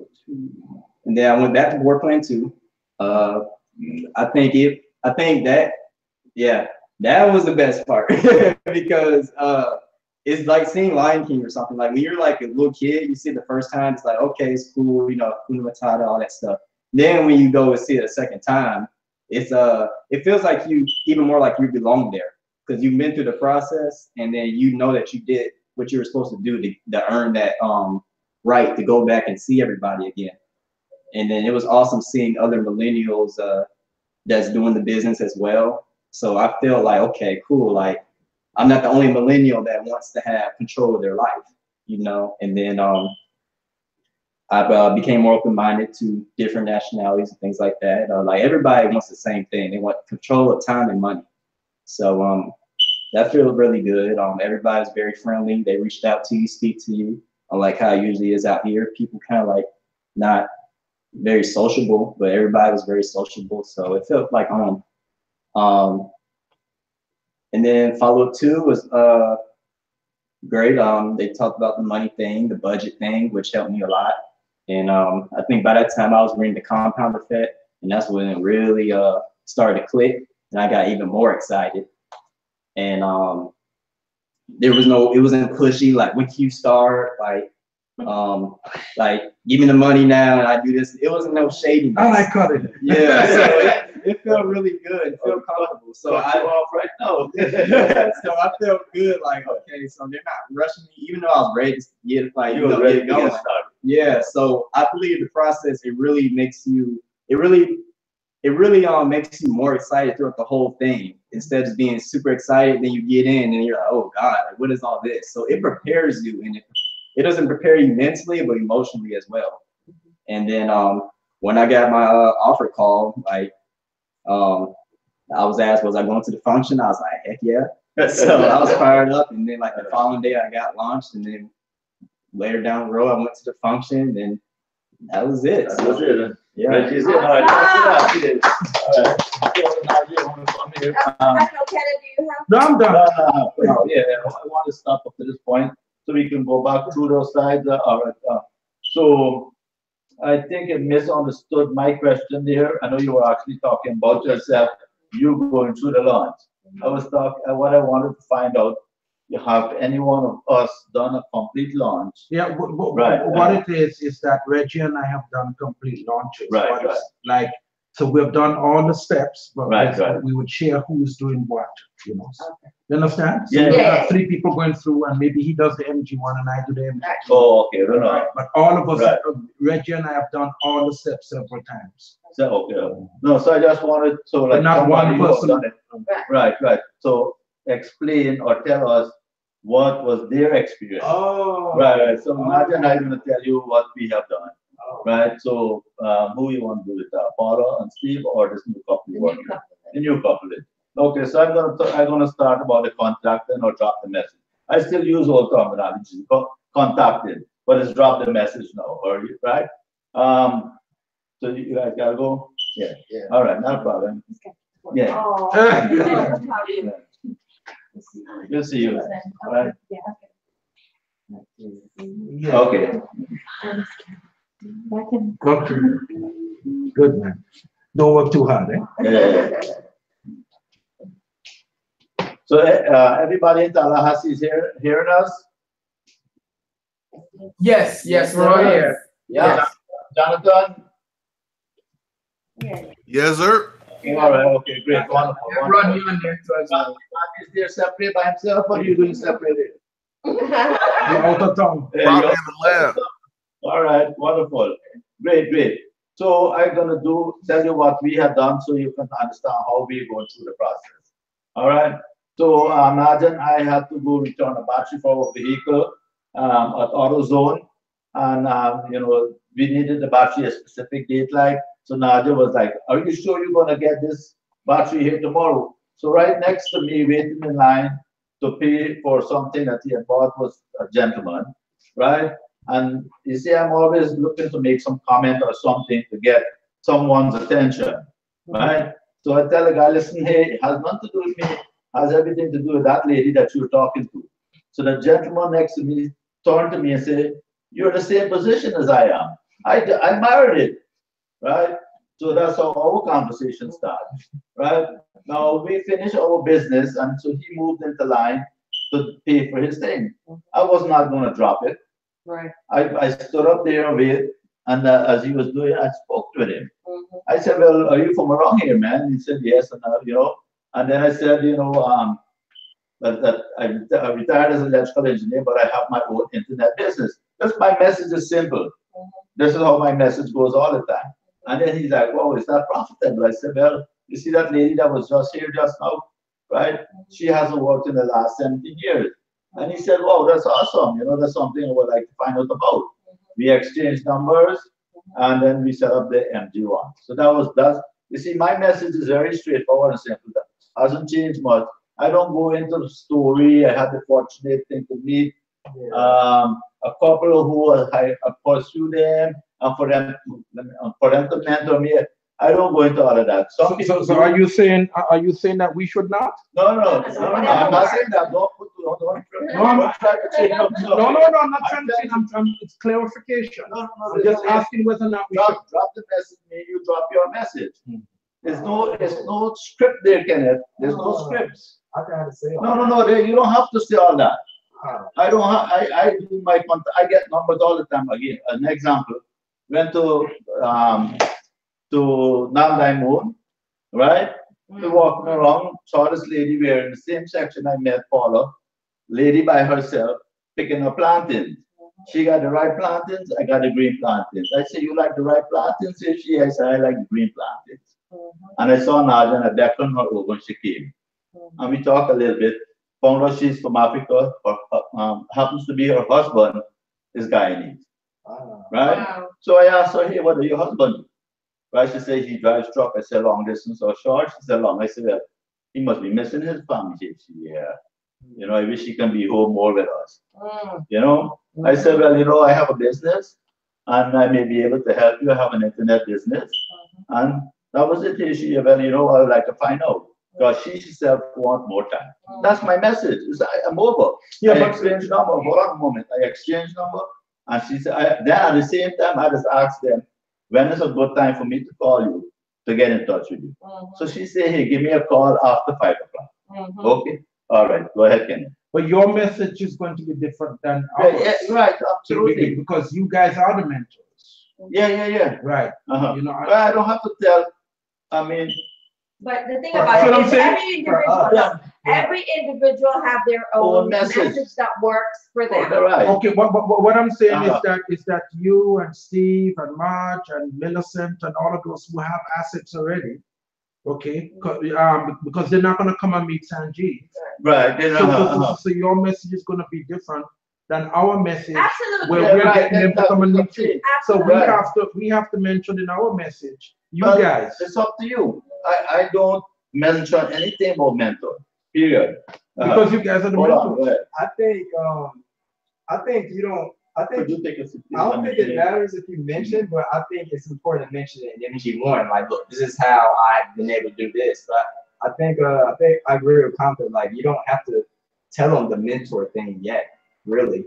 and then I went back to board plan 2. I think that, yeah, that was the best part because it's like seeing Lion King or something. Like when you're like a little kid, you see it the first time, it's like, okay, it's cool, you know, Hakuna Matata, all that stuff. Then when you go and see it a second time, it feels like you even more like you belong there because you've been through the process and then you know that you did what you were supposed to do to earn that right to go back and see everybody again. And then it was awesome seeing other millennials that's doing the business as well. So I feel like, okay, cool. Like I'm not the only millennial that wants to have control of their life, you know? And then I became more open-minded to different nationalities and things like that. Like everybody wants the same thing. They want control of time and money. So that feels really good. Everybody's very friendly. They reached out to you, speak to you. Unlike how it usually is out here, people kind of like not very sociable, but everybody was very sociable. So it felt like home. And then follow-up 2 was great. They talked about the money thing, the budget thing, which helped me a lot. And I think by that time I was reading the compound effect, and that's when it really started to click, and I got even more excited. And it wasn't pushy, like when you start, like give me the money now and I do this. It wasn't no shady. I like cutting. Yeah, so it felt really good. It felt comfortable. So I off right now. So I felt good. Like, okay, so they're not rushing me, even though I was ready to get like get going. Yeah. So I believe the process it really makes you makes you more excited throughout the whole thing instead of just being super excited. Then you get in and you're like, oh God, like, what is all this? So it prepares you, and it doesn't prepare you mentally, but emotionally as well. And then when I got my offer call, like I was asked, was I going to the function? I was like, heck yeah. So I was fired up. And then like the following day I got launched, and then later down the road I went to the function, and that was it. That was it. Yeah. Right, she's in. All right. All right. No, I'm done. No, yeah, I want to stop up to this point so we can go back through those slides. All right. So I think you misunderstood my question there. I know you were actually talking about yourself, you going through the launch. I was talking, what I wanted to find out, have any one of us done a complete launch? Yeah, Right. What it is that Reggie and I have done complete launches. Right, But right. Like, so we've done all the steps, but Right. we would share who's doing what, you know. Okay. You understand? So Yeah. we have 3 people going through, and maybe he does the MG one and I do the MG. Oh, okay, no. But all of us, Right. Reggie and I have done all the steps several times. So, okay. No, so I just wanted, so like. But not one somebody who has person. done it. Right. So explain or tell us what was their experience. Oh. Right. So Nadia and I are going to tell you what we have done. Right. So who you want to do it? Paula and Steve, or this new couple? The new couple. Okay. So I'm gonna start about the contact and or drop the message. I still use old terminology. Contacted, but it's drop the message now. Right. So you guys gotta go. Yeah. All right. No problem. Yeah. We'll see you. All right. Yeah. Okay. Okay. Good man. Don't work too hard, eh? So everybody in Tallahassee is hearing us? Yes, we're all here. Yeah. Jonathan? Yes, sir. All right, okay, great. Wonderful. Run you on there. Is there separate by himself, or are you doing separated? You're out of town. There you Probably go. in the lab. All right, wonderful. Great. So I'm gonna tell you what we have done so you can understand how we're going through the process. All right. So Najan, I had to go return a battery for our vehicle at AutoZone, and we needed the battery a specific date. Like, so Nadia was like, "Are you sure you're gonna get this battery here tomorrow?" So right next to me, waiting in line, to pay for something that he had bought was a gentleman, right? And you see, I'm always looking to make some comment or something to get someone's attention, right? So I tell the guy, listen, hey, it has nothing to do with me, has everything to do with that lady that you're talking to. So the gentleman next to me turned to me and said, you're in the same position as I am. I married it, right? So that's how our conversation started, right? Now we finished our business, and so he moved into line to pay for his thing. I was not going to drop it. Right. I stood up there and waited, and as he was doing it, I spoke with him. I said, well, are you from around here, man? He said, yes, and and then I said, that I retired as an electrical engineer, but I have my own internet business. That's my message is simple. This is how my message goes all the time. And then he's like, "Whoa, it's not profitable." I said, "Well, you see that lady that was just here just now, right? She hasn't worked in the last 17 years." And he said, "Wow, that's awesome. That's something I would like to find out about." We exchanged numbers, and then we set up the MG1. So that's. You see, my message is very straightforward and simple. That hasn't changed much. I don't go into the story. I had the fortunate thing to meet a couple who I pursue them, and for them to mentor me. I don't go into all of that. So are you saying that we should not? No. I'm not saying that. Don't. I'm not trying to change. No, I'm not trying to change. It's clarification. No. I'm just asking whether or not we should. Drop the message. Maybe you drop your message. There's no script there, Kenneth. There's no scripts. I gotta say. No. You don't have to say all that. I don't. I do my contact. I get numbers all the time. Again, an example. Went to Namdai Moon, right? We walking around, saw this lady. We were in the same section. I met Paula, lady by herself, picking her plantains. She got the right plantains. I got the green plantains. I said, "You like the right plantains?" I said, "I like the green plantains." And I saw Nadia, and I beckoned her over, and she came. And we talked a little bit. Found out she's from Africa. Happens to be her husband is Guyanese. Right? Wow. So I asked her, "Hey, what do your husband do?" Right? She said he drives truck. I said, "Long distance or short?" She said, "Long." I said, "Well, he must be missing his family." She said, "Yeah. I wish he can be home more with us." I said, "Well, I have a business, and I may be able to help you. I have an internet business." And that was it. She said, "Well, I would like to find out." Because she herself wants more time. That's my message. I'm over. I exchange number. Hold on a moment. I exchange number. And she said, then at the same time, I just asked them, when is a good time for me to call you to get in touch with you? So she said, hey, give me a call after 5 o'clock. Okay. All right. Go ahead, Kenny. But your message is going to be different than ours. Yeah, right. Absolutely. Because you guys are the mentors. Yeah. Right. I don't have to tell. But the thing about it is every individual have their own message that works for them. Right. Okay, but what I'm saying is that you and Steve and Marge and Millicent and all of those who have assets already, okay, because they're not going to come and meet Sanjeev. Right. So your message is going to be different than our message. Absolutely. Where we're getting them to come and meet you. So we have to mention in our message, guys. It's up to you. I don't mention anything about mentor. Period. Because you guys are the mentors. I think you don't. I don't think it matters if you mention, but I think it's important to mention it in MG1. Like, look, this is how I've been able to do this. But I think I agree with Compton. Like, you don't have to tell them the mentor thing yet, really,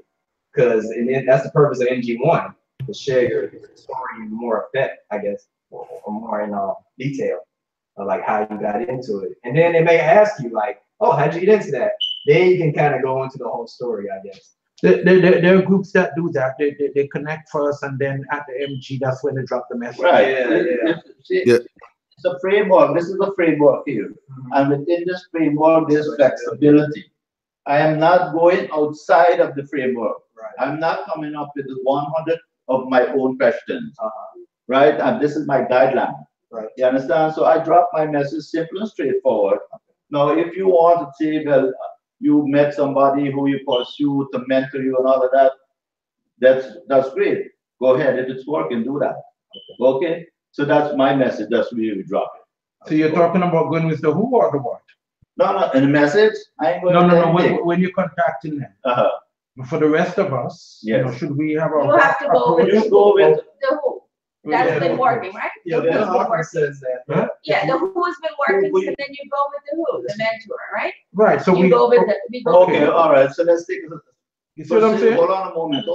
because that's the purpose of MG1 to share your story in more effect, I guess, or more in detail. Like how you got into it. And then they may ask you like, oh, how'd you get into that? Then you can kind of go into the whole story, I guess. There are groups that do that. They connect first, and then at the MG, that's when they drop the message. Right. It's a framework. This is a framework here. And within this framework, there's flexibility. I am not going outside of the framework. Right. I'm not coming up with 100 of my own questions. Right? And this is my guideline. Right. You understand? So I drop my message simple and straightforward. Now, if you want to say, well, you met somebody who you pursue to mentor you and all of that, that's great. Go ahead. If it's working, do that. Okay? So that's my message. That's where we drop it. So you're talking about going with the who or the what? No, in the message, I ain't going to No. When you're contacting them. For the rest of us, yes. You know, should we have a you have to go with you go with the who. That's been working, right? Yeah, the the who's been offer working. says that. Yeah. Yeah, the who has been working, and then you go with the who, the mentor, right? Right. So we go with the. We go okay, with all right. So let's take. You see what I'm saying? Hold on a moment.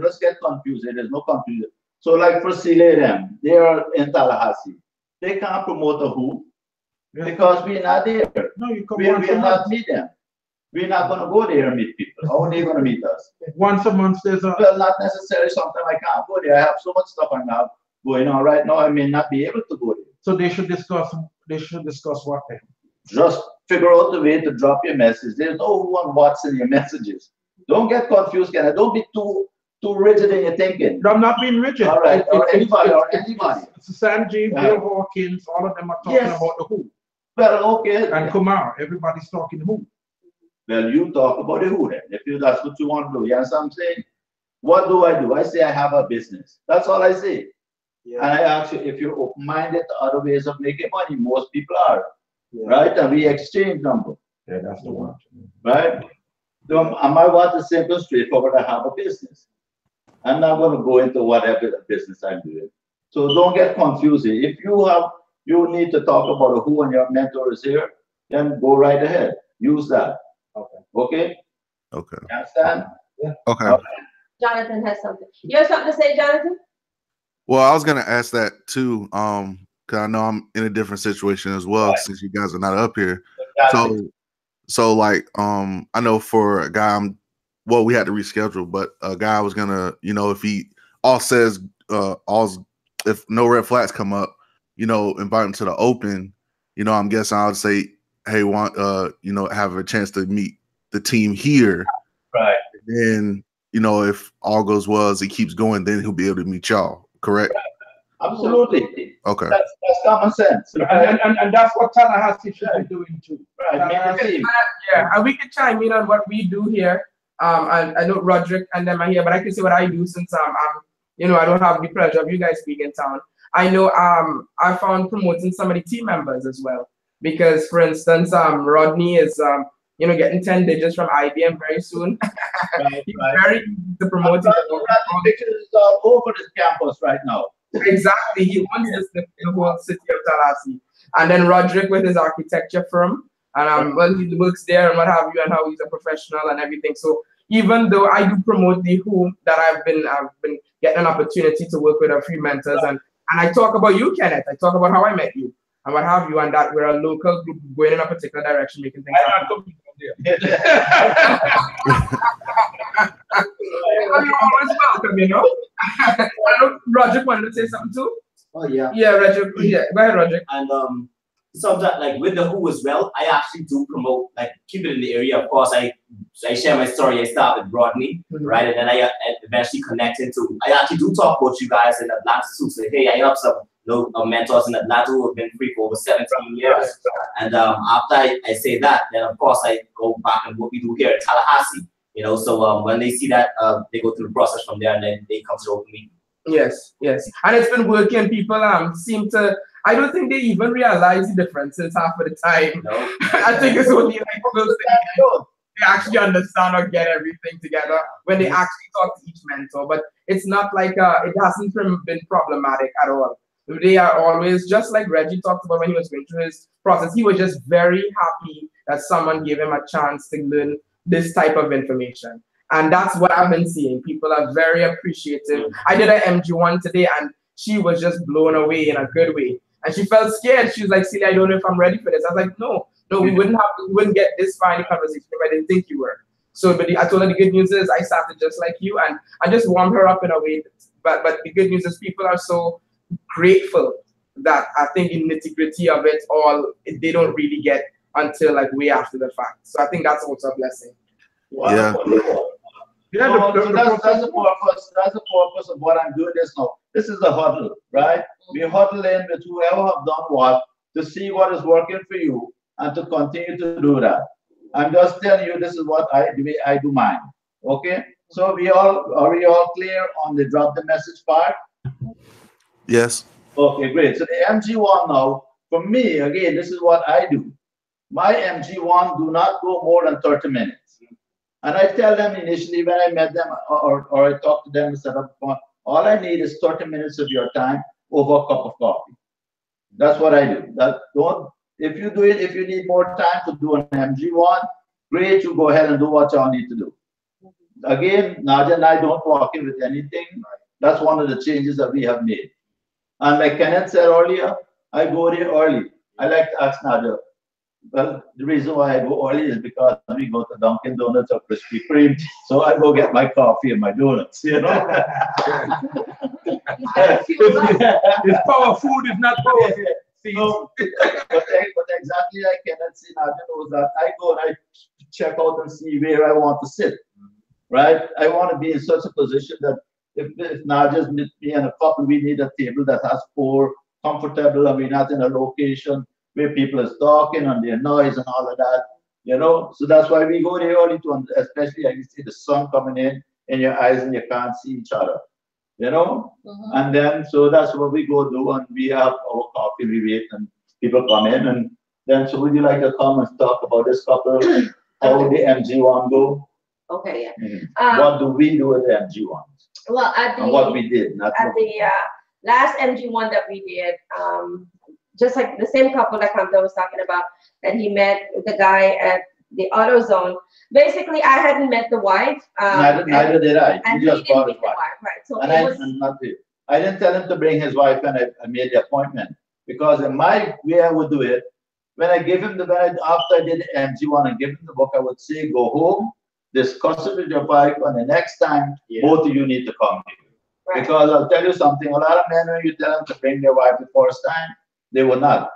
Let's get confused. There's no confusion. So, like for CLM, they are in Tallahassee. They can't promote the who because we're not there. No, you come we're not meet them. We're not going to go there and meet people. How are they going to meet us? Once a month, there's a. Well, not necessarily. Sometimes I can't go there. I have so much stuff I have going on right now. I may not be able to go there. So they should discuss. What then? Just figure out the way to drop your message. There's no who and what's in your messages. Don't get confused, Ken. Don't be too rigid in your thinking. I'm not being rigid. All right. Anybody. Sanjeev, Bill Hawkins, all of them are talking about the who. Well, okay. And Kumar, everybody's talking who. Well, you talk about the who then. If that's what you want to do. You understand what I'm saying? What do? I say I have a business. That's all I say. Yeah. And I ask you if you're open-minded to other ways of making money. Most people are. Yeah. Right? And we exchange numbers. Yeah, that's the one. Right? So I might want to simple, straightforward, I have a business. I'm not going to go into whatever the business I'm doing. So don't get confused. If you need to talk about who and your mentor is here, then go right ahead. Use that. Okay? Okay. You understand? Yeah. Okay. Jonathan has something. You have something to say, Jonathan? Well, I was gonna ask that too. Because I know I'm in a different situation as well, since you guys are not up here. So like I know for a guy we had to reschedule, but a guy was gonna, if he if no red flags come up, invite him to the open, I'm guessing I would say, hey, have a chance to meet the team here. Right. And if all goes well as he keeps going, then he'll be able to meet y'all, correct? Right. Absolutely. Okay. That's common sense. Right? And that's what Tallahassee should be doing too. Right. Yeah, and we can chime in on what we do here. I know Roderick and them are here, but I can say what I do since I don't have the pleasure of you guys being in town. I know I found promoting some of the team members as well. Because for instance, Rodney is getting 10 digits from IBM very soon. He's very easy to promote. Pictures all over this campus right now. Exactly. He owns the whole city of Tallahassee. And then Roderick with his architecture firm. And he works there and what have you, and how he's a professional and everything. So even though I do promote the who, that I've been getting an opportunity to work with a few mentors, and I talk about you, Kenneth. I talk about how I met you and what have you, and that we're a local group going in a particular direction, making things happen. You're always welcome, I know Roger wanted to say something too. Oh yeah. Yeah, Roger. Yeah, go ahead, Roger. And sometimes, like with the who as well, I actually do promote, like keep it in the area. Of course, I share my story. I start with Rodney, right, and then I eventually connect into. I actually do talk about you guys in Atlanta too. So hey, I have some mentors in Atlanta who have been free for over 17 years. And after I say that, then of course I go back and what we do here in Tallahassee. So when they see that, they go through the process from there, and then they come to the open meeting. Yes, and it's been working. People seem to. I don't think they even realize the differences half of the time. No. I think it's only like those things they actually understand or get everything together when they actually talk to each mentor. But it's not like it hasn't been problematic at all. They are always, just like Reggie talked about when he was going through his process, he was just very happy that someone gave him a chance to learn this type of information. And that's what I've been seeing. People are very appreciative. I did an MG1 today, and she was just blown away in a good way. And she felt scared. She was like, Celia, I don't know if I'm ready for this. I was like, no, we wouldn't get this far in the conversation if I didn't think you were. So, but I told her the good news is I started just like you, and I just warmed her up in a way. But the good news is people are so grateful that I think the nitty-gritty of it all, they don't really get until like way after the fact. So I think that's also a blessing. Wow. Yeah. So that's the purpose. That's the purpose of what I'm doing this now. This is a huddle, right? We huddle in with whoever have done what to see what is working for you and to continue to do that. I'm just telling you this is what I do mine. Okay? So are we all clear on the drop the message part? Yes. Okay, great. So the MG1 now, for me, again, this is what I do. my MG1 do not go more than 30 minutes. And I tell them initially when I met them or I talk to them, set up, all I need is 30 minutes of your time over a cup of coffee. That's what I do. If you need more time to do an MG1, great, you go ahead and do what y'all need to do. Again, Nadia and I don't walk in with anything. That's one of the changes that we have made. And like Kenneth said earlier, I go there early. I like to ask Nadia. Well, the reason why I go early is because we go to Dunkin' Donuts or Krispy Kreme, so I go get my coffee and my donuts, you know. It's power food, it's not power food. So, but exactly like Kenneth said, Nadia knows that I go and I check out and see where I want to sit, right? I want to be in such a position that if Nadia's meet me and a couple, we need a table that has 4 comfortable and we're not in a location where people is talking and their noise and all of that, you know. So that's why we go there early to, especially like you see the sun coming in your eyes and you can't see each other, you know. And then so that's what we go do, and we have our coffee, we wait, and people come in, and then so would you like to come and talk about this couple, how the MG1 go? Okay, yeah. What do we do with the MG1? Well, and what we did, not at the last MG1 that we did, just like the same couple that Kamta was talking about, that he met the guy at the AutoZone. Basically, I hadn't met the wife. Neither did I. And he just didn't brought meet his the wife. wife, right? So And I didn't tell him to bring his wife when I made the appointment, because in my way I would do it, when I give him after I did the MG1 and give him the book, I would say, go home, discuss it with your wife, and the next time, both of you need to come here. Right. Because I'll tell you something, a lot of men, when you tell them to bring their wife the first time, they will not.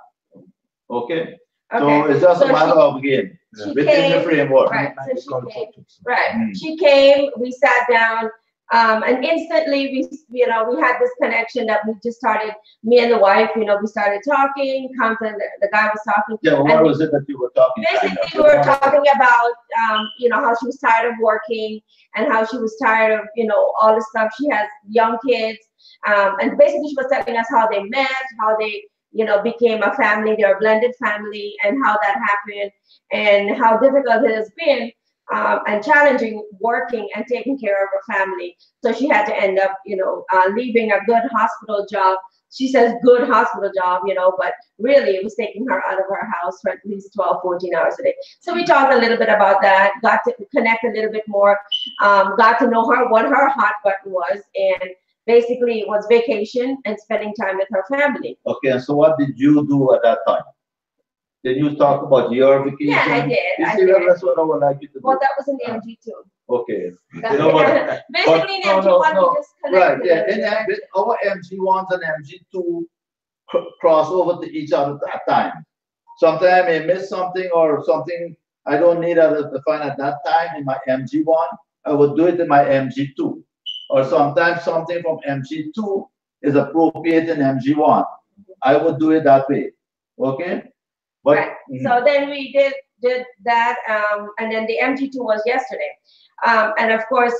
Okay? So it's just a matter of, again, within the framework. Right. So she came. Right. She came, we sat down, and instantly we had this connection that we just started, me and the wife, we started talking, the guy was talking. Yeah, well, what was it that you were talking about? Basically, we were talking about, how she was tired of working and how she was tired of, all the stuff. She has young kids. And basically she was telling us how they met, how they, became a family, they're a blended family, and how that happened, and how difficult it has been and challenging working and taking care of her family. So she had to end up, leaving a good hospital job. She says good hospital job, but really it was taking her out of her house for at least 12, 14 hours a day. So we talked a little bit about that, got to connect a little bit more, got to know her, what her hot button was, and basically it was vacation and spending time with her family. Okay, so what did you do at that time? Did you talk about your vacation? Yeah, I did. That's what I would like you to do. Well, that was in the MG2. Okay. Basically, in MG1, we just connected. Right, yeah. Our MG1s and MG2 cross over to each other at times. Sometimes I may miss something or something I don't need to find at that time in my MG1. I would do it in my MG2. Or sometimes something from MG2 is appropriate in MG1. I would do it that way. Okay? But, right. So then we did that, and then the MG2 was yesterday. And of course,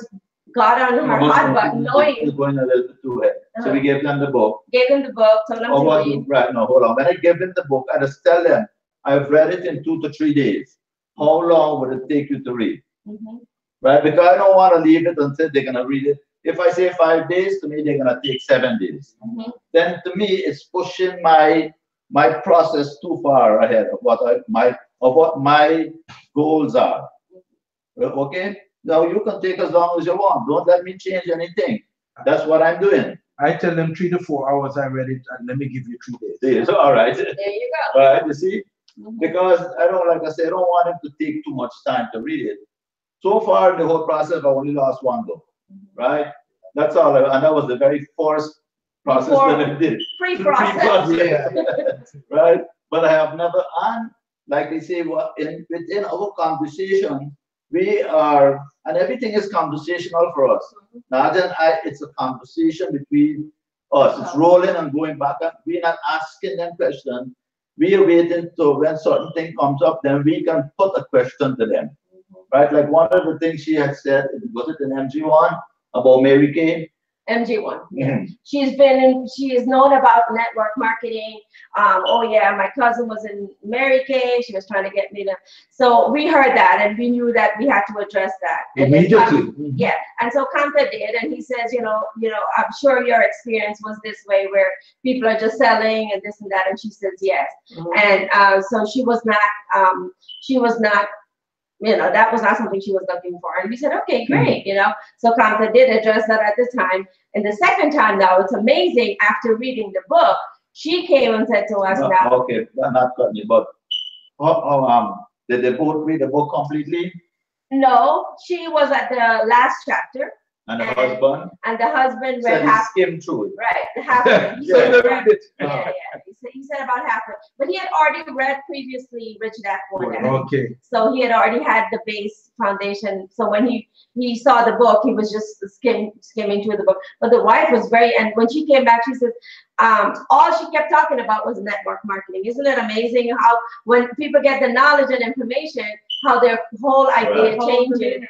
got on her hot button, knowing. It's going a little bit too ahead. So we gave them the book. Gave them the book, told them to read. Right, no, hold on. When I gave them the book, I just tell them, I've read it in 2 to 3 days. How long would it take you to read? Right, because I don't want to leave it until they're going to read it. If I say 5 days, to me, they're going to take 7 days. Then to me, it's pushing my process too far ahead of what my goals are. Okay? Now you can take as long as you want. Don't let me change anything. That's what I'm doing. I tell them 3 to 4 hours I read it, and let me give you 3 days. So, all right. There you go. All right, you see? Because I don't, like I said, I don't want him to take too much time to read it. So far, the whole process, I only lost 1 book. Right? That's all. And that was the very first process that I did. Pre-process. Right? But I have never, and like they say, within our conversation, we are, and everything is conversational for us. Nadia and I, it's a conversation between us. It's rolling and going back. And we're not asking them questions. We are waiting to when certain thing comes up, then we can put a question to them. Right? Like one of the things she had said, was it in MG1 about Mary Kay? MG1. Yeah. She is known about network marketing. Oh yeah, my cousin was in Mary Kay. She was trying to get me to. So we heard that, and we knew that we had to address that. Immediately. Yeah. And so Kanta did, and he says, I'm sure your experience was this way, where people are just selling and this and that. And she says yes. And so she was not. That was not something she was looking for. And we said, okay, great, So Kanta did address that at the time. And the second time now, it's amazing, after reading the book, she came and said to us now. Okay, not got you, but did they both read the book completely? No, she was at the last chapter. And the husband? And the husband read half. Skimmed through it. Right, half of it. He said about half of it. But he had already read previously Rich Dad Poor Dad. Okay. So he had already had the base foundation. So when he saw the book, he was just skimming through the book. But the wife was and when she came back, she said, all she kept talking about was network marketing. Isn't it amazing how when people get the knowledge and information, how their whole idea changes?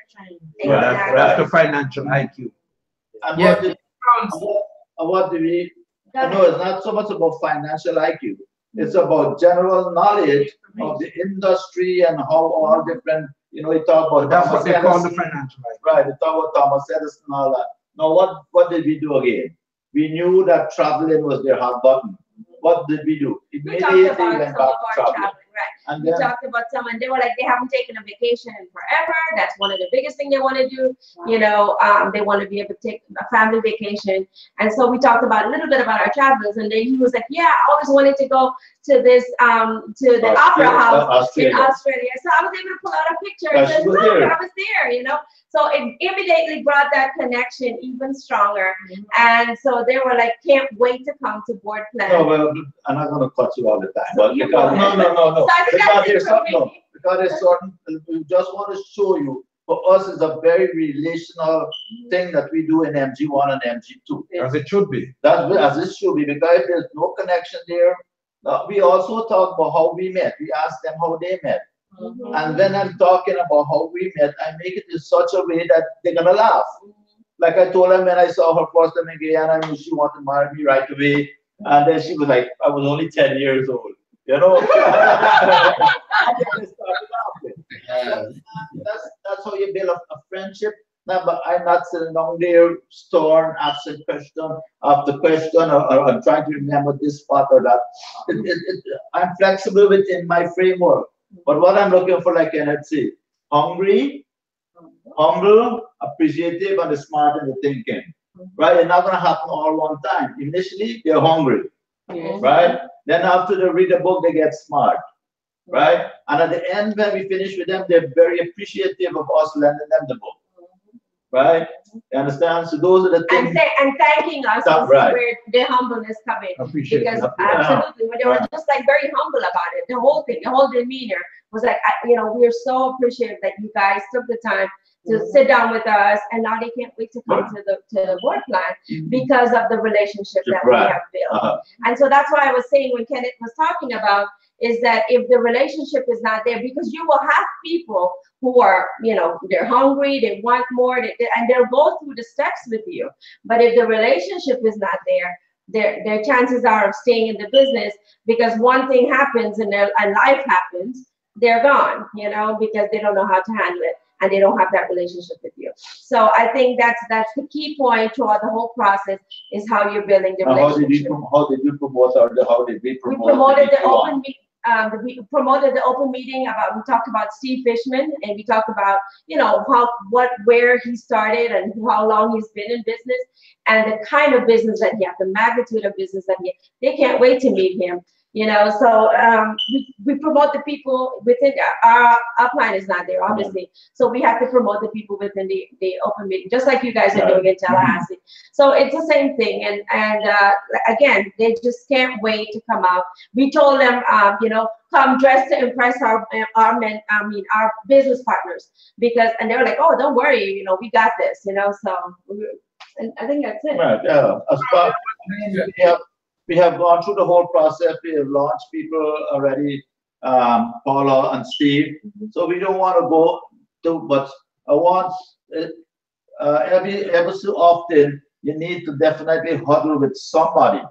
Exactly. That's the financial IQ. And what do we? No, it's not so much about financial IQ. It's about general knowledge of the industry and how all different. We talk about. That's what they call the financial IQ. Right. We talk about Thomas Edison and all that. Now, what did we do again? We knew that traveling was their hot button. What did we do? Immediately went back to traveling. Right. We talked about someone, they were like, they haven't taken a vacation in forever. That's one of the biggest things they want to do. They want to be able to take a family vacation. And so we talked about a little bit about our travels. And then he was like, yeah, I always wanted to go to this, to the opera house in Australia. So I was able to pull out a picture and say, look, I was there, So it immediately brought that connection even stronger. And so they were like, can't wait to come to Board Plan. No, well, I'm not going to cut you all the time. But no. Because there's certain, we just want to show you, for us, it's a very relational thing that we do in MG1 and MG2. As it should be. That's as it should be, because if there's no connection there. We also talk about how we met. We ask them how they met. And when I'm talking about how we met, I make it in such a way that they're going to laugh. Like I told them when I saw her first time in Guyana, I knew she wanted to marry me right away. And then she was like, I was only 10 years old. And then they started laughing. That's how you build a friendship. No, but I'm not sitting down there, storing asking question after question, or trying to remember this part or that. I'm flexible within my framework. But what I'm looking for, like Kenneth said, hungry, humble, appreciative, and smart in the thinking. Right? It's not going to happen all one time. Initially, they're hungry. Right? Then after they read the book, they get smart. Right? And at the end, when we finish with them, they're very appreciative of us lending them the book. Right? You understand? So those are the things. And thanking us is where the humbleness comes in. Because absolutely, when they were just like very humble about it, the whole thing, the whole demeanor was like, we're so appreciative that you guys took the time to sit down with us, and now they can't wait to come to the Board Plan because of the relationship that we have built. And so that's why I was saying when Kenneth was talking about is that if the relationship is not there, because you will have people who are, they're hungry, they want more, and they'll go through the steps with you. But if the relationship is not there, their chances are of staying in the business, because one thing happens and life happens, they're gone, because they don't know how to handle it. And they don't have that relationship with you. So I think that's the key point throughout the whole process is how you're building the relationship. How did you promote, or how did we promote? We promoted the open meeting. We promoted the open meeting we talked about Steve Fishman, and we talked about, where he started and how long he's been in business and the kind of business that he has, the magnitude of business that he has. They can't wait to meet him. So we promote the people within our upline is not there, obviously. So we have to promote the people within the open meeting, just like you guys are doing in Tallahassee. So it's the same thing. And again, they just can't wait to come out. We told them, come dressed to impress our business partners, and they were like, oh, don't worry, we got this, so and I think that's it. Right. Yeah. We have gone through the whole process. We have launched people already, Paula and Steve. So we don't want to go to, but I want every so often you need to definitely huddle with somebody,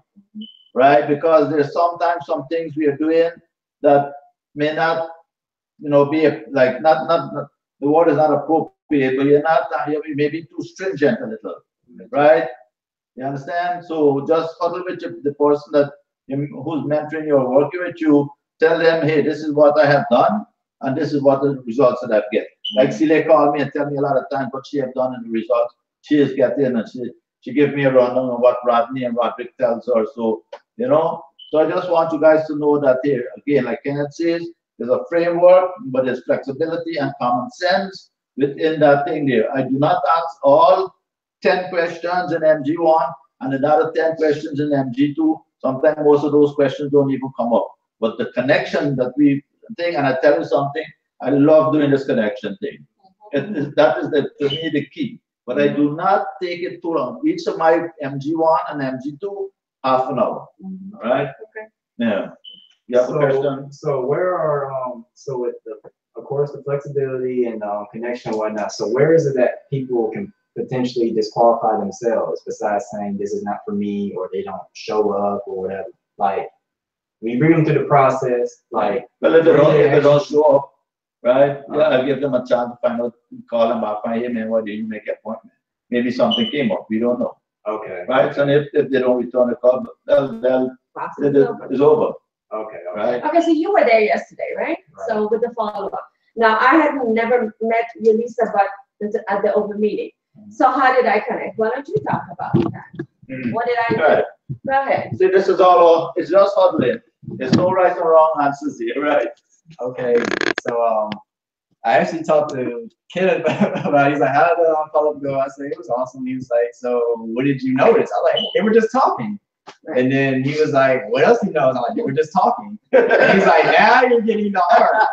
right? Because there's sometimes some things we are doing that may not, be like not the word is not appropriate, but you're maybe too stringent a little, right? You understand? So just huddle with the person who's mentoring you or working with you. Tell them, hey, this is what I have done, and this is what the results that I've get. Like Celia called me and tell me a lot of times what she have done and the results she is getting, and she gave me a rundown on what Rodney and Roderick tells her. So so I just want you guys to know that here again, like Kenneth says, there's a framework, but there's flexibility and common sense within that thing there. I do not ask all 10 questions in MG1 and another 10 questions in MG2. Sometimes most of those questions don't even come up. But the connection that we think, and I tell you something, I love doing this connection thing. That is to me the key. But I do not take it too long. Each of my MG1 and MG2, half an hour. All right? Okay. Yeah. You have a question? So where are so with of course the flexibility and connection and whatnot. So where is it that people can potentially disqualify themselves besides saying this is not for me or they don't show up or whatever? Like we bring them through the process. Like well, if they don't show up, right? Yeah, I give them a chance to find out, call them up, find him, and why did you make an appointment? Maybe something came up. We don't know. Okay. Right? And if they don't return the call, it's over. Okay. Right. Okay, so you were there yesterday, right? So with the follow-up. Now I had never met Yulisa, but at the open meeting. So how did I connect? Why don't you talk about that? What did I do? Right. Go ahead. See, this is all. It's just huddling. There's no right or wrong answers here, right? Okay. So I actually talked to Kenneth about it. He's like, how did the follow-up go? I said, it was awesome. He was like, so what did you notice? I was like, they were just talking. And then he was like, what else do you know? And I'm like, they were just talking. And he's like, now you're getting the art.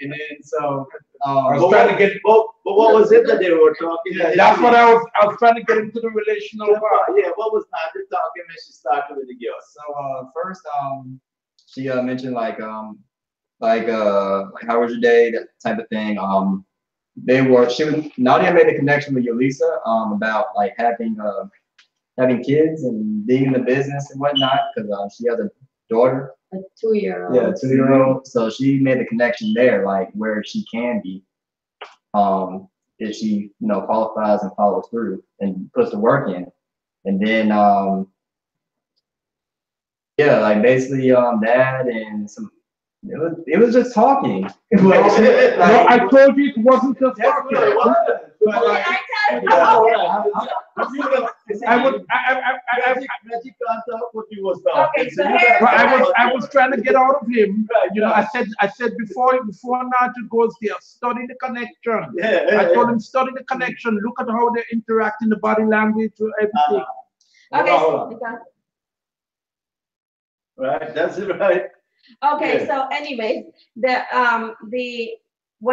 And then so I was trying to get but what was it that they were talking? Yeah, that's what I was trying to get into the relational part. Yeah, what was Nadia talking when she started with the girls? So first she mentioned like how was your day, that type of thing. Nadia made a connection with Yulisa about like having kids and being in the business and whatnot, because she has a daughter. A 2-year-old. Yeah, a 2-year-old. So she made the connection there, like where she can be, if she qualifies and follows through and puts the work in, and then like basically that and some. It was just talking. No, I told you it wasn't just talking. I was trying to get out of him. I said before Nigel goes there, study the connection. I told him study the connection. Look at how they interact in the body language or everything. Okay. Right, that's it, right. Okay, so anyways, when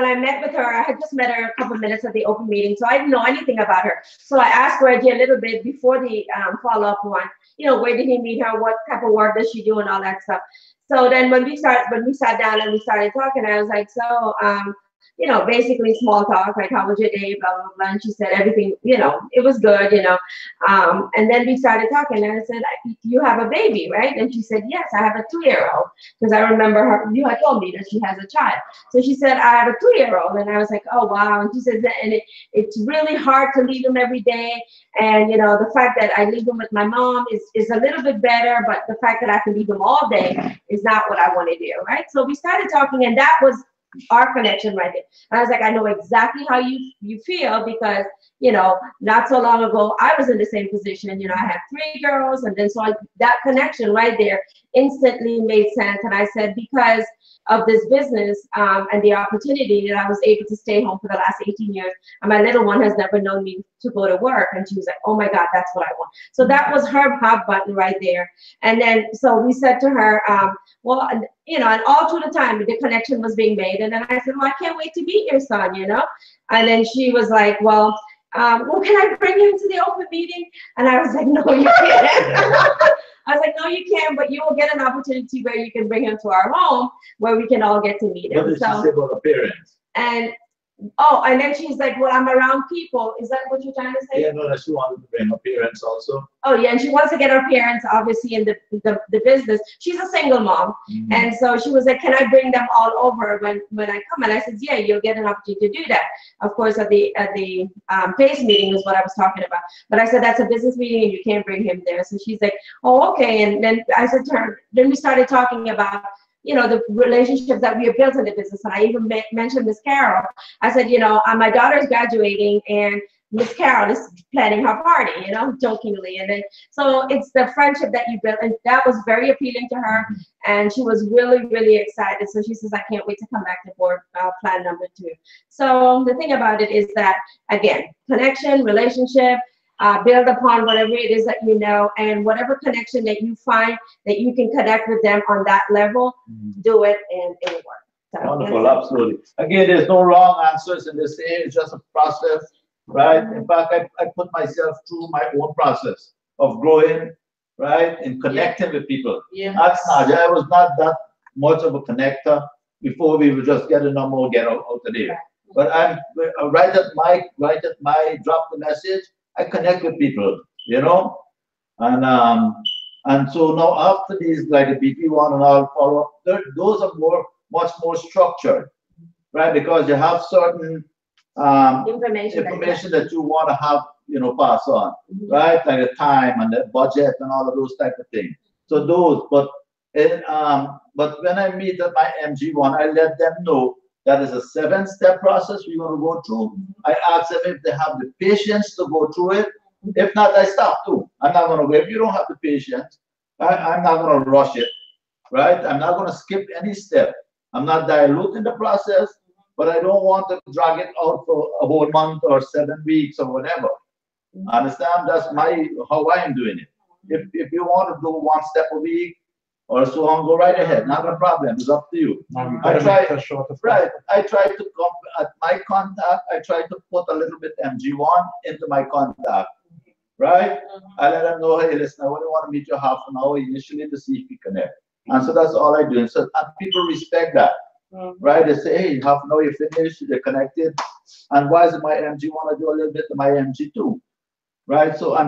I met with her, I had just met her a couple of minutes at the open meeting, so I didn't know anything about her. So I asked Reggie a little bit before the follow-up one, where did he meet her, what type of work does she do, and all that stuff. So then when we sat down and we started talking, I was like, so basically small talk, like how was your day, blah blah blah. And she said everything, it was good, and then we started talking, and I said, you have a baby, right? And she said, yes, I have a 2-year-old, because I remember you had told me that she has a child. So she said, I have a 2-year-old, and I was like, oh wow. And she says, and it's really hard to leave him every day, and the fact that I leave him with my mom is a little bit better, but the fact that I can leave him all day is not what I want to do, right? So we started talking, and that was our connection right there. And I was like, I know exactly how you feel, because not so long ago I was in the same position. I had 3 girls, and then so that connection right there instantly made sense. And I said, because of this business and the opportunity that I was able to stay home for the last 18 years, and my little one has never known me to go to work, and she was like, oh my God, that's what I want. So that was her hot button right there. And then so we said to her, well, and all through the time the connection was being made. And then I said, well, I can't wait to meet your son, And then she was like, well, can I bring you into the open meeting? And I was like, no, you can't. I was like, no, you can't, but you will get an opportunity where you can bring him to our home, where we can all get to meet him. What did she say about the parents? And Oh, and then she's like, well, I'm around people. Is that what you're trying to say? Yeah, no, she wanted to bring her parents also. Oh, yeah, and she wants to get her parents, obviously, in the business. She's a single mom. Mhm. And so she was like, can I bring them all over when I come? And I said, yeah, you'll get an opportunity to do that. Of course, at the Pase meeting is what I was talking about. But I said, that's a business meeting and you can't bring him there. So she's like, oh, okay. And then I said to her, then we started talking about, you know, the relationships that we have built in the business. And I even mentioned Miss Carol. I said, you know, my daughter is graduating and Miss Carol is planning her party, you know, jokingly. And then, so it's the friendship that you built. And that was very appealing to her. And she was really, really excited. So she says, I can't wait to come back to board plan number 2. So the thing about it is that, again, connection, relationship, build upon whatever it is that you know, and whatever connection that you find that you can connect with them on that level, do it and it'll work. So, Wonderful, absolutely. Again, there's no wrong answers in this area. It's just a process, right? In fact, I put myself through my own process of growing, right, and connecting with people. Yeah. That's not. I was not that much of a connector before. We would just get a number or get out of there. But I'm right at my drop the message. I connect with people, you know, and so now after these, like the BP1 and all follow up, those are much more structured, right? Because you have certain information that you want to have, you know, pass on, right? Like the time and the budget and all of those type of things. So those, but when I meet at my MG1, I let them know that is a 7-step process we're going to go through. I ask them if they have the patience to go through it. If not, I stop too. I'm not going to go. If you don't have the patience, I'm not going to rush it, right? I'm not going to skip any step. I'm not diluting the process, but I don't want to drag it out for a whole month or 7 weeks or whatever. Understand? That's how I am doing it. If you want to do 1 step a week, or so on, go right ahead. Not a problem. It's up to you. I try to come at my contact. I try to put a little bit MG1 into my contact, right? I let them know, hey, listen, I only want to meet you half an hour initially to see if we connect. And so that's all I do. And so people respect that, right? They say, hey, half an hour, you finished, they're connected. And why is it my MG1? I do a little bit of my MG2, right? So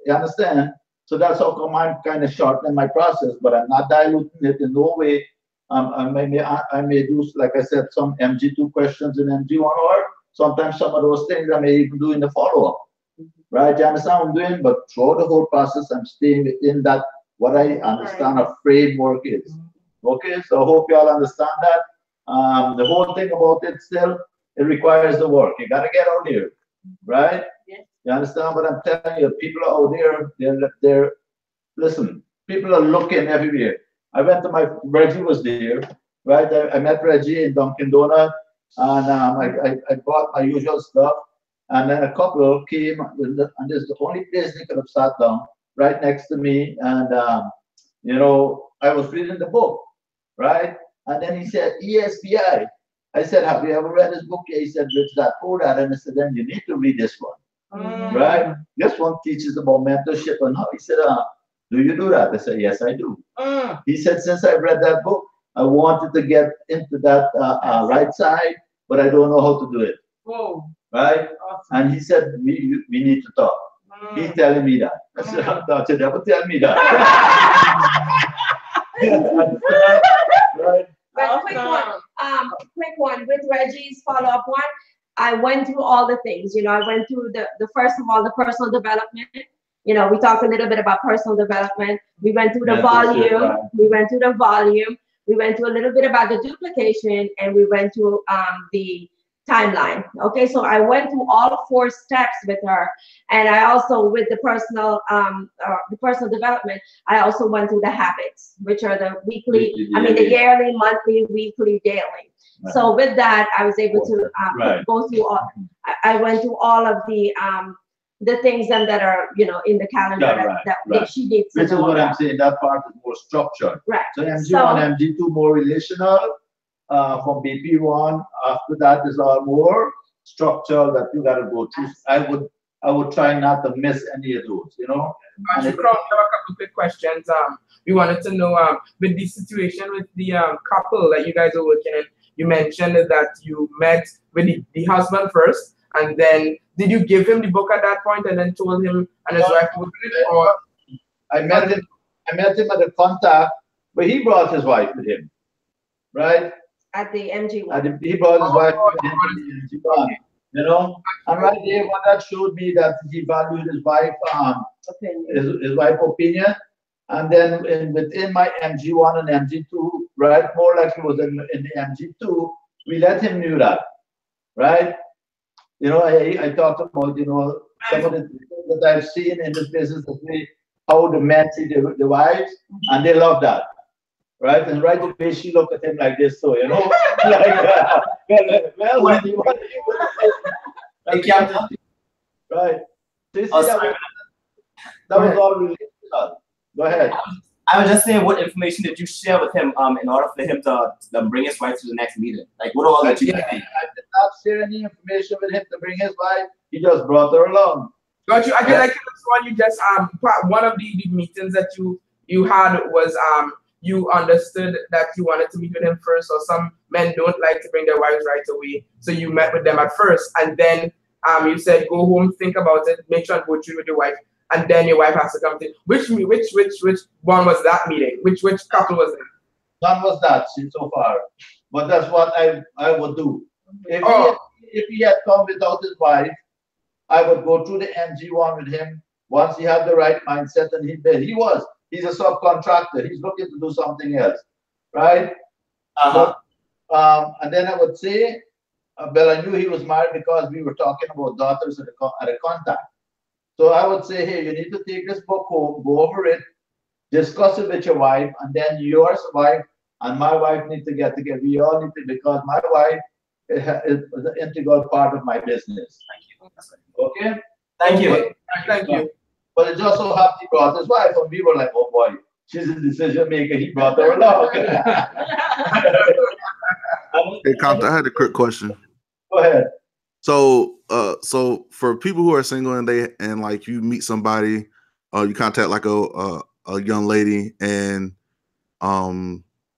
you understand? So that's how come I'm kind of shortening my process, but I'm not diluting it in no way. I may do, like I said, some MG2 questions in MG1, or sometimes some of those things I may even do in the follow-up, right? You understand what I'm doing? But throughout the whole process, I'm staying within that, what I understand a framework is. Okay, so I hope you all understand that. The whole thing about it still, it requires the work. You got to get out there, right? Yes. You understand what I'm telling you? People are out there, listen, people are looking everywhere. I went to Reggie was there, right? I met Reggie in Dunkin' Donut, and I bought my usual stuff. And then a couple came, and this is the only place they could have sat down, right next to me. And, you know, I was reading the book, right? And then he said, ESBI. I said, have you ever read this book? Yeah, he said, Rich Dad Poor Dad. And I said, then you need to read this one. Right? This one teaches about mentorship and how. He said, do you do that? I said, yes, I do. He said, since I read that book, I wanted to get into that right side, but I don't know how to do it. Whoa. Right? Awesome. And he said, we need to talk. He's telling me that. I said, don't you never tell me that. Right? But quick one with Reggie's follow-up one. I went through all the things, you know, I went through the first of all, the personal development. You know, we talked a little bit about personal development. We went through the volume. We went through the volume. We went through a little bit about the duplication, and we went through the timeline. Okay, so I went through all 4 steps with her, and I also with the personal development, I also went through the habits, which are the weekly, the yearly, monthly, weekly, daily. Right. So with that, I was able to go through all. I went through all of the things that are, you know, in the calendar that she did. Which is what I'm saying. That part is more structured. Right. So MG1, MG2 more relational. From BP1, after that is all more structural that you got to go through. I would try not to miss any of those, you know. Crown, a couple quick questions. We wanted to know with the situation with the couple that you guys are working in. you mentioned that you met with the husband first, and then did you give him the book at that point and then told him and his wife to open it, or? I met him at the contact, but he brought his wife with him, right? At the MG1. He brought his wife with him to the MG1, you know? And right there, what that showed me that he valued his wife, his wife's opinion. And then within my MG1 and MG2, right, more like he was in the MG2, we let him know that, right? You know, I talked about, you know, some of the things that I've seen in this business, how the men see the wives, and they love that, right? And right away, she looked at him like this, so, you know, like, well, what do you want to do? Right. So you see, that was all relational. Go ahead. I was just saying, what information did you share with him in order for him to bring his wife to the next meeting? Like, what all that you did? I did not share any information with him to bring his wife. He just brought her along. Got you. I feel like this one you just one of the meetings that you had was you understood that you wanted to meet with him first, or some men don't like to bring their wives right away, so you met with them at first, and then you said go home, think about it, make sure and go through with your wife, and then your wife has to come to. Which one was that meeting? Which couple was it? None was that so far, but that's what I would do. If he had come without his wife, I would go through the MG1 with him once he had the right mindset, and he's a subcontractor. He's looking to do something else, right? And then I would say, well, I knew he was married because we were talking about daughters at a contact. So I would say, hey, you need to take this book home, go over it, discuss it with your wife, and then your wife and my wife need to get together. We all need to, because my wife is an integral part of my business. Thank you. Okay? Thank you. Thank you. But it just so happened he brought his wife, and we were like, oh boy, she's a decision maker. He brought her along. Hey, Compton, I had a quick question. Go ahead. So for people who are single and like you meet somebody, you contact like a young lady, and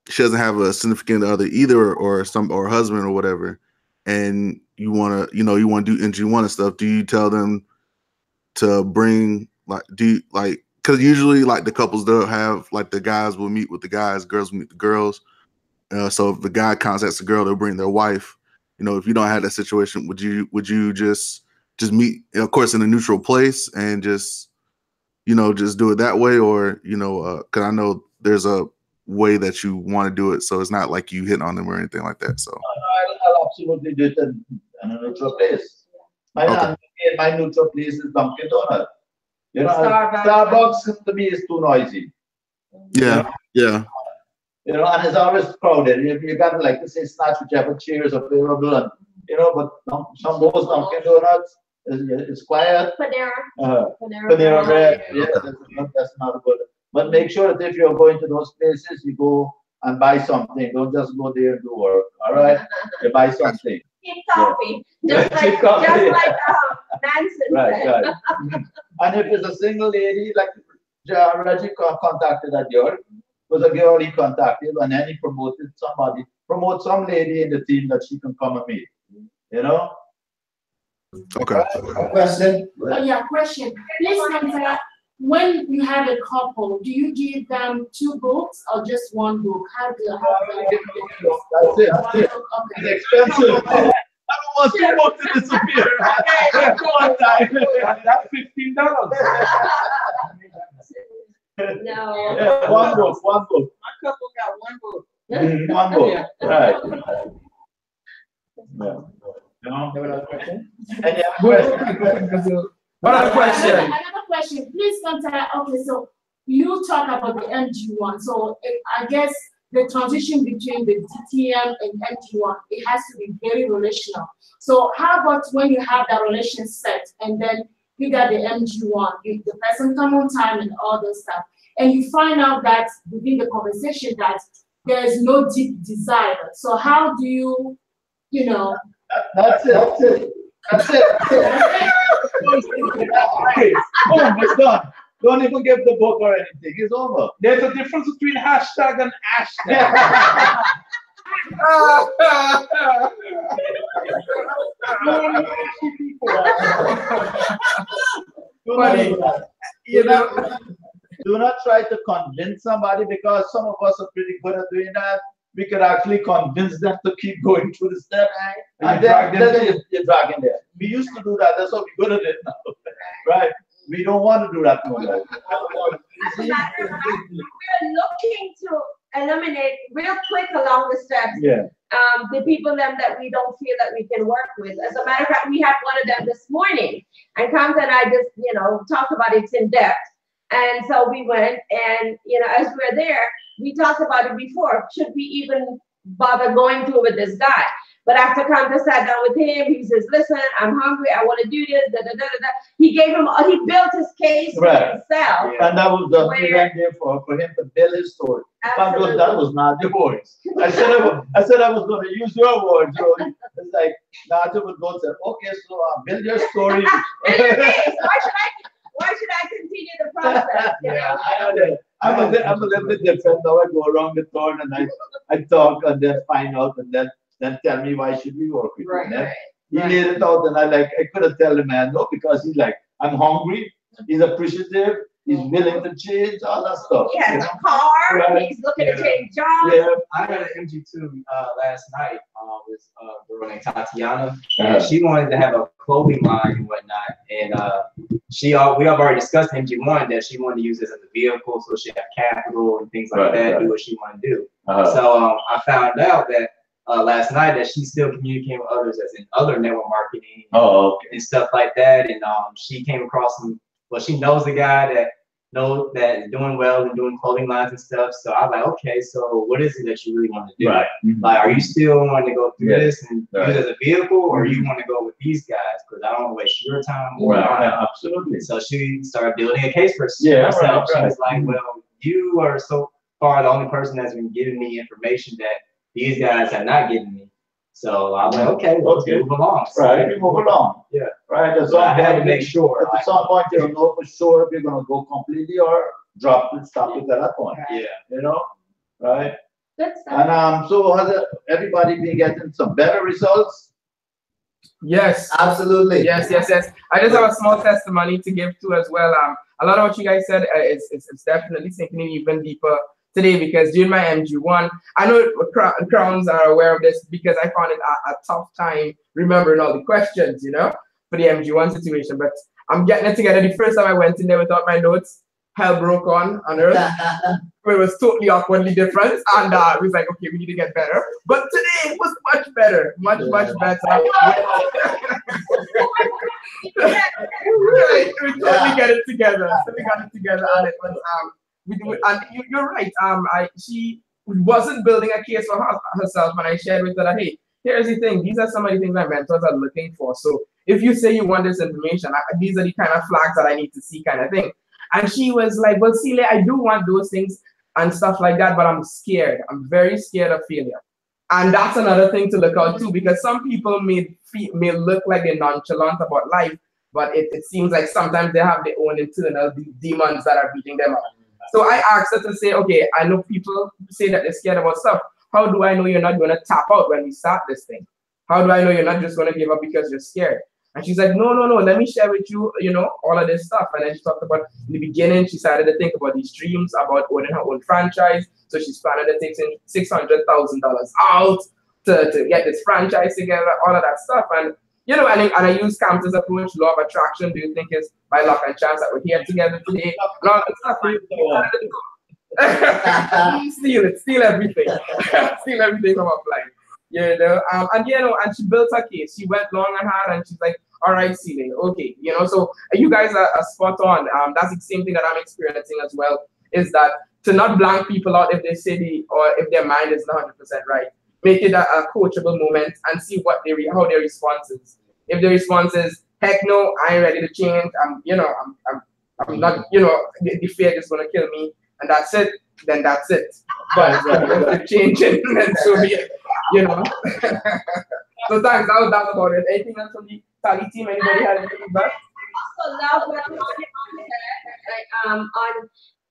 she doesn't have a significant other either, or husband or whatever, and you want to do NG1 and stuff. Do you tell them to bring because usually like the couples they'll have like the guys will meet with the guys, girls will meet the girls. So if the guy contacts the girl, they'll bring their wife. You know, if you don't have that situation, would you just meet, of course, in a neutral place and just do it that way, or because I know there's a way that you want to do it, so it's not like you hitting on them or anything like that. So I'll absolutely do it in a neutral place. My neutral place is Dunkin' Donuts. You know, Starbucks to me is too noisy. Yeah. You know, and it's always crowded. You got to, like to say, snatch whichever chairs are available, and but some most Dunkin' Donuts is quiet. Panera bread. Yeah, that's not good. But make sure that if you're going to those places, you go and buy something. Don't just go there and do work. All right, you buy something. Cheap coffee, just like Manson said. Right. And if it's a single lady, like Reggie contacted at your, was a girl he contacted, and then he promote some lady in the team that she can come and meet. You know? Okay. Question? Oh yeah, question. Please answer. When you have a couple, do you give them 2 books or just 1 book? How do you That's it. Okay. It's expensive. I don't want 2 books to disappear. One time. That's $15. No. Yeah, 1 book. My couple got 1 book. 1 book. Right. Yeah. Another question? Another question. Please contact. Okay, so you talk about the MG1. So I guess the transition between the DTM and MG1, it has to be very relational. So how about when you have that relation set and then you got the MG1, the person come on time and all those stuff, and you find out that within the conversation that there is no deep desire. So how do you, That's it. Boom, it's done. Don't even give the book or anything. It's over. There's a difference between hashtag and hashtag. Do not try to convince somebody, because some of us are pretty good at doing that. We could actually convince them to keep going through the steps, and then you're dragging them. We used to do that. That's what we're good at it now, right? We don't want to do that no more. We're looking to eliminate real quick along the steps. Yeah. The people that we don't feel that we can work with. As a matter of fact, we had one of them this morning, and Kamsa and I just, talked about it in depth. And so we went, and as we were there, we talked about it before. Should we even bother going through with this guy? But after Kamsa sat down with him, he says, "Listen, I'm hungry. I want to do this." Da, da, da, da, da. He built his case for himself. Yeah. And that was the thing right there for him to build his story. Absolutely. That was not the words. I said I was going to use your words. It's like Nadia would go and say, "Okay, so build your story." Why should I continue the process? I'm a little bit different now. I go around the turn and I talk and then find out and then tell me why should we work with him. He laid it out and I couldn't tell the man no, because he's like, I'm hungry, he's appreciative, he's willing to change, all that stuff. He has a car, he's looking to change jobs. Yeah, I had an MG2 last night with a girl named Tatiana, and she wanted to have a clothing line and whatnot, and we have already discussed MG1 that she wanted to use this as a vehicle, so she had capital and things like that, do what she wanted to do. So I found out that last night that she's still communicating with others as in other network marketing and stuff like that, and she came across she knows the guy that is doing well and doing clothing lines and stuff. So I was like, okay, so what is it that you really want to do? Right. Like, are you still wanting to go through this and use it as a vehicle, or you want to go with these guys? Because I don't want to waste your time. Absolutely. So she started building a case for herself. She was like, well, you are so far the only person that's been giving me information that these guys have not given me. So I was like, okay, let's move along. So we move along. Yeah. Right. I had to make sure. At some point, you don't know for sure if you're going to go completely or drop it, stop it at that point. Yeah. Right? Good stuff. And so has everybody been getting some better results? Yes. Absolutely. Yes. I just have a small testimony to give to as well. A lot of what you guys said is definitely sinking in even deeper today, because during my MG1, I know Crowns are aware of this because I found it a tough time remembering all the questions, for the MG1 situation. But I'm getting it together. The first time I went in there without my notes, hell broke on earth. It was totally awkwardly different, and we was like, okay, we need to get better. But today it was much better, much better. We totally get it together. So we got it together, and it was and you're right. She wasn't building a case for herself, and I shared with her that, hey, here's the thing. These are some of the things my mentors are looking for. So if you say you want this information, these are the kind of flags that I need to see, kind of thing. And she was like, well, Celia, I do want those things and stuff like that, but I'm scared. I'm very scared of failure. And that's another thing to look out too, because some people may look like they're nonchalant about life, but it seems like sometimes they have their own internal demons that are beating them up. So I asked her to say, okay, I know people say that they're scared about stuff. How do I know you're not going to tap out when we start this thing? How do I know you're not just going to give up because you're scared? And she's like, no, let me share with you, all of this stuff. And then she talked about, in the beginning, she started to think about these dreams about owning her own franchise. So she's planning to take $600,000 out to get this franchise together, all of that stuff. And, and I use Kamsa's approach, law of attraction. Do you think it's by luck and chance that we're here together today? And all that stuff. Steal everything. Steal everything from our life. And she built her case. She went long and hard, and she's like, all right, Celia, okay, so you guys are spot on. That's the same thing that I'm experiencing as well, is that to not blank people out if they say or if their mind is not 100% right. Make it a coachable moment and see how their response is. If the response is, heck no, I ain't ready to change, I'm not, the fear is gonna kill me, and that's it, then that's it. But if changing, then so be it, So thanks, that was about it. Anything else from the Tally team? Anybody had anything back? I also love what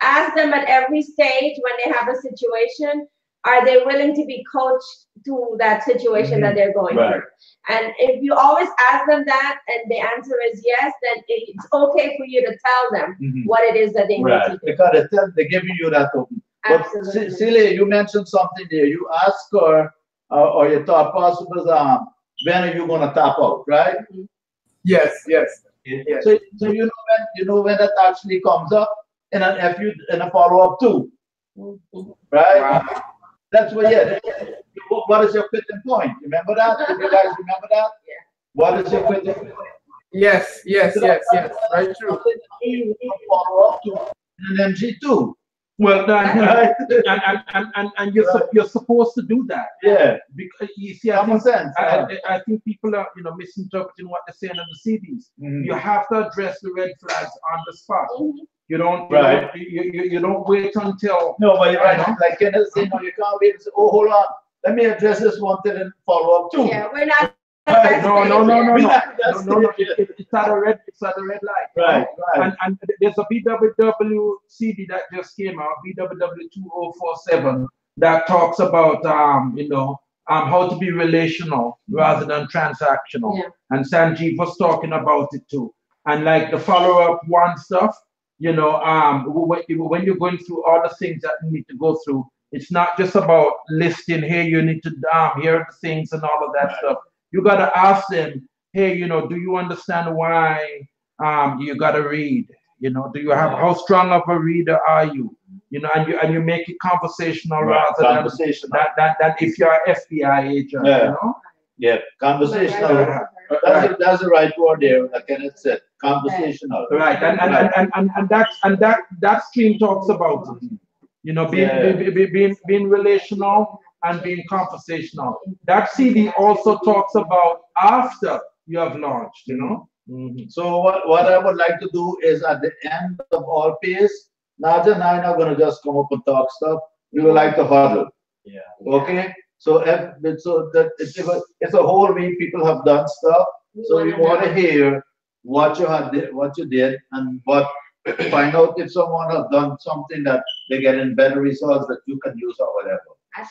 ask them at every stage when they have a situation, are they willing to be coached to that situation that they're going through? And if you always ask them that and the answer is yes, then it's okay for you to tell them what it is that they need to do. Because they're giving you that open. But Celia, you mentioned something there. You ask her, or your thought process was, when are you going to tap out, right? Yes. So you know when that actually comes up in a follow-up too, right? Wow. That's what. What is your quitting point? Remember that? Do you guys remember that? Yeah. What is your quitting point? Yes. Right, true. Follow up to an MG2. Well done, right? and you're supposed to do that. Yeah, because you see, I think people are misinterpreting what they're saying on the CDs. You have to address the red flags on the spot. You don't you don't wait until but you're right. Like Kenneth said, you can't wait and say, oh, hold on, let me address this one thing and follow up too. Yeah, we're not. No. It's at a red light. Right. And there's a BWW CD that just came out, BWW 2047, that talks about how to be relational rather than transactional. Yeah. And Sanjeev was talking about it too. And like the follow-up one stuff, when you're going through all the things that you need to go through, it's not just about listing, hey, you need to here are the things and all of that stuff. You got to ask them, hey, do you understand why you got to read? Do you have, how strong of a reader are you? And you make it conversational rather than if you're an FBI agent, Yeah, conversational. That's the right word there, like Kenneth said, conversational. Right, and that stream talks about it. Being relational and being conversational. That CD also talks about after you have launched, So what I would like to do is at the end of all Pase, Naja and I are not going to just come up and talk stuff. We would like to huddle. Yeah. Okay? So it's a whole week people have done stuff. So we want to hear what you did and find out if someone has done something that they're getting better results that you can use or whatever.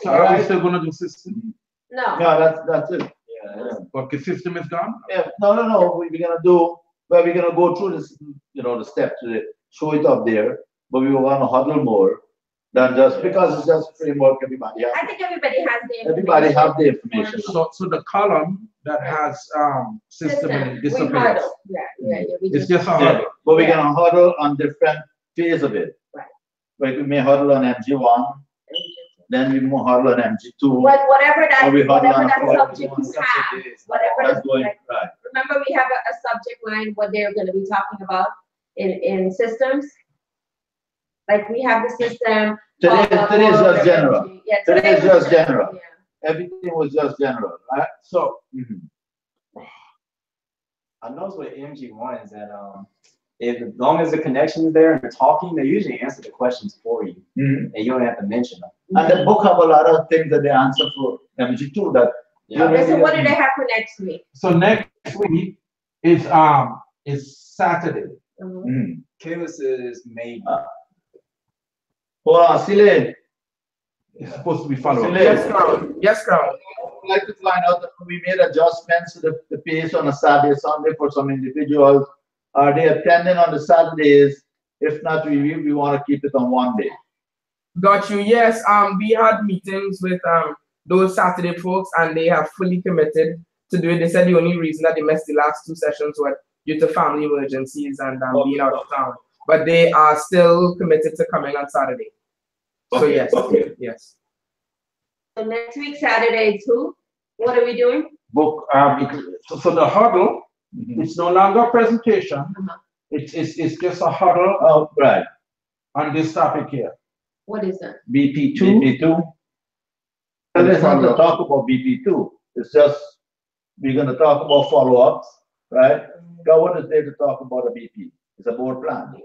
So are we still going to do system? No. No, that's it. Yeah. Okay, system is gone? Yeah. No. We're going to go through this, the steps to show it up there, but we want to huddle more than just because it's just framework. I think everybody has the information. Everybody have the information. So the column that has system in it disappears. It's just a huddle. But we're going to huddle on different phases of it. Right. Like we may huddle on MG1. Then we move huddle on MG2. Whatever that subject you have, whatever that's going right. Remember, we have a subject line what they're going to be talking about in systems. Like we have the system. Today is just general. Yeah, today is just general. Yeah. Everything was just general, right? So. I noticed with MG1 is that as long as the connection is there and they're talking, they usually answer the questions for you, and you don't have to mention them. And the book have a lot of things that they answer for MG2. That okay, so what do they have for next week? So next week is Saturday. Chaos is maybe. Hold on, Sile. It's supposed to be followed. Yes, Carl. I'd like to find out if we made adjustments to the Pase on a Saturday, Sunday for some individuals. Are they attending on the Saturdays? If not, we want to keep it on one day. Got you. Yes. We had meetings with those Saturday folks, and they have fully committed to do it. They said the only reason that they missed the last 2 sessions were due to family emergencies and being out of town. But they are still committed to coming on Saturday. So yes, yes. So next week Saturday too. What are we doing? Book. So the huddle. It's no longer a presentation. It's just a huddle. Oh, right. On this topic here. What is that? BP2. BP2. And it's not to talk about BP2. It's just we're going to talk about follow-ups, right? What is there to talk about a BP? It's a board plan.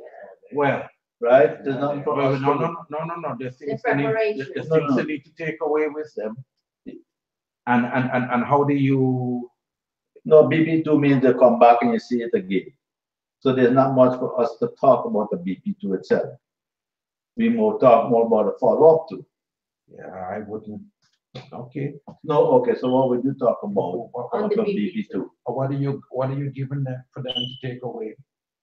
Well, right? There's nothing no. There's things they need to take away with them. And how do you? No, BP2 means they come back and you see it again. So there's not much for us to talk about the BP2 itself. We will talk more about the follow-up too. Yeah, I wouldn't. Okay. No, okay, so what would you talk about On the from BP2? BP2? What are you giving them for them to take away?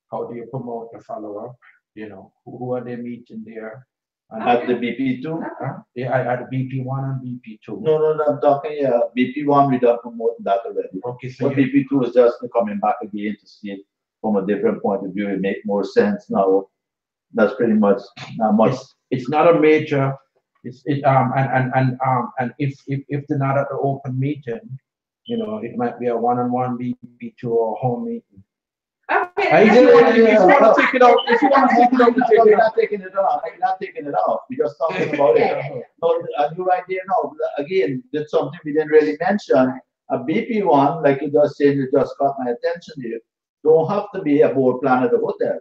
How do you promote the follow-up? You know, who are they meeting there? And At the BP2? yeah, at BP1 and BP2. No, I'm talking, BP1, we don't promote that already. Okay, so But BP2 is just coming back again to see it from a different point of view. It makes more sense now. That's pretty much not much. It's not a major. And if they're not at the open meeting, you know, it might be a one-on-one BP2 or home meeting. Okay. If you want to take it out, if you want to take it out, We're not taking it off. I'm not taking it off. We're just talking about it. So, you're right there now. Again, that's something we didn't really mention. A BP1, like you just said, you just got my attention here, don't have to be a board plan at the hotel.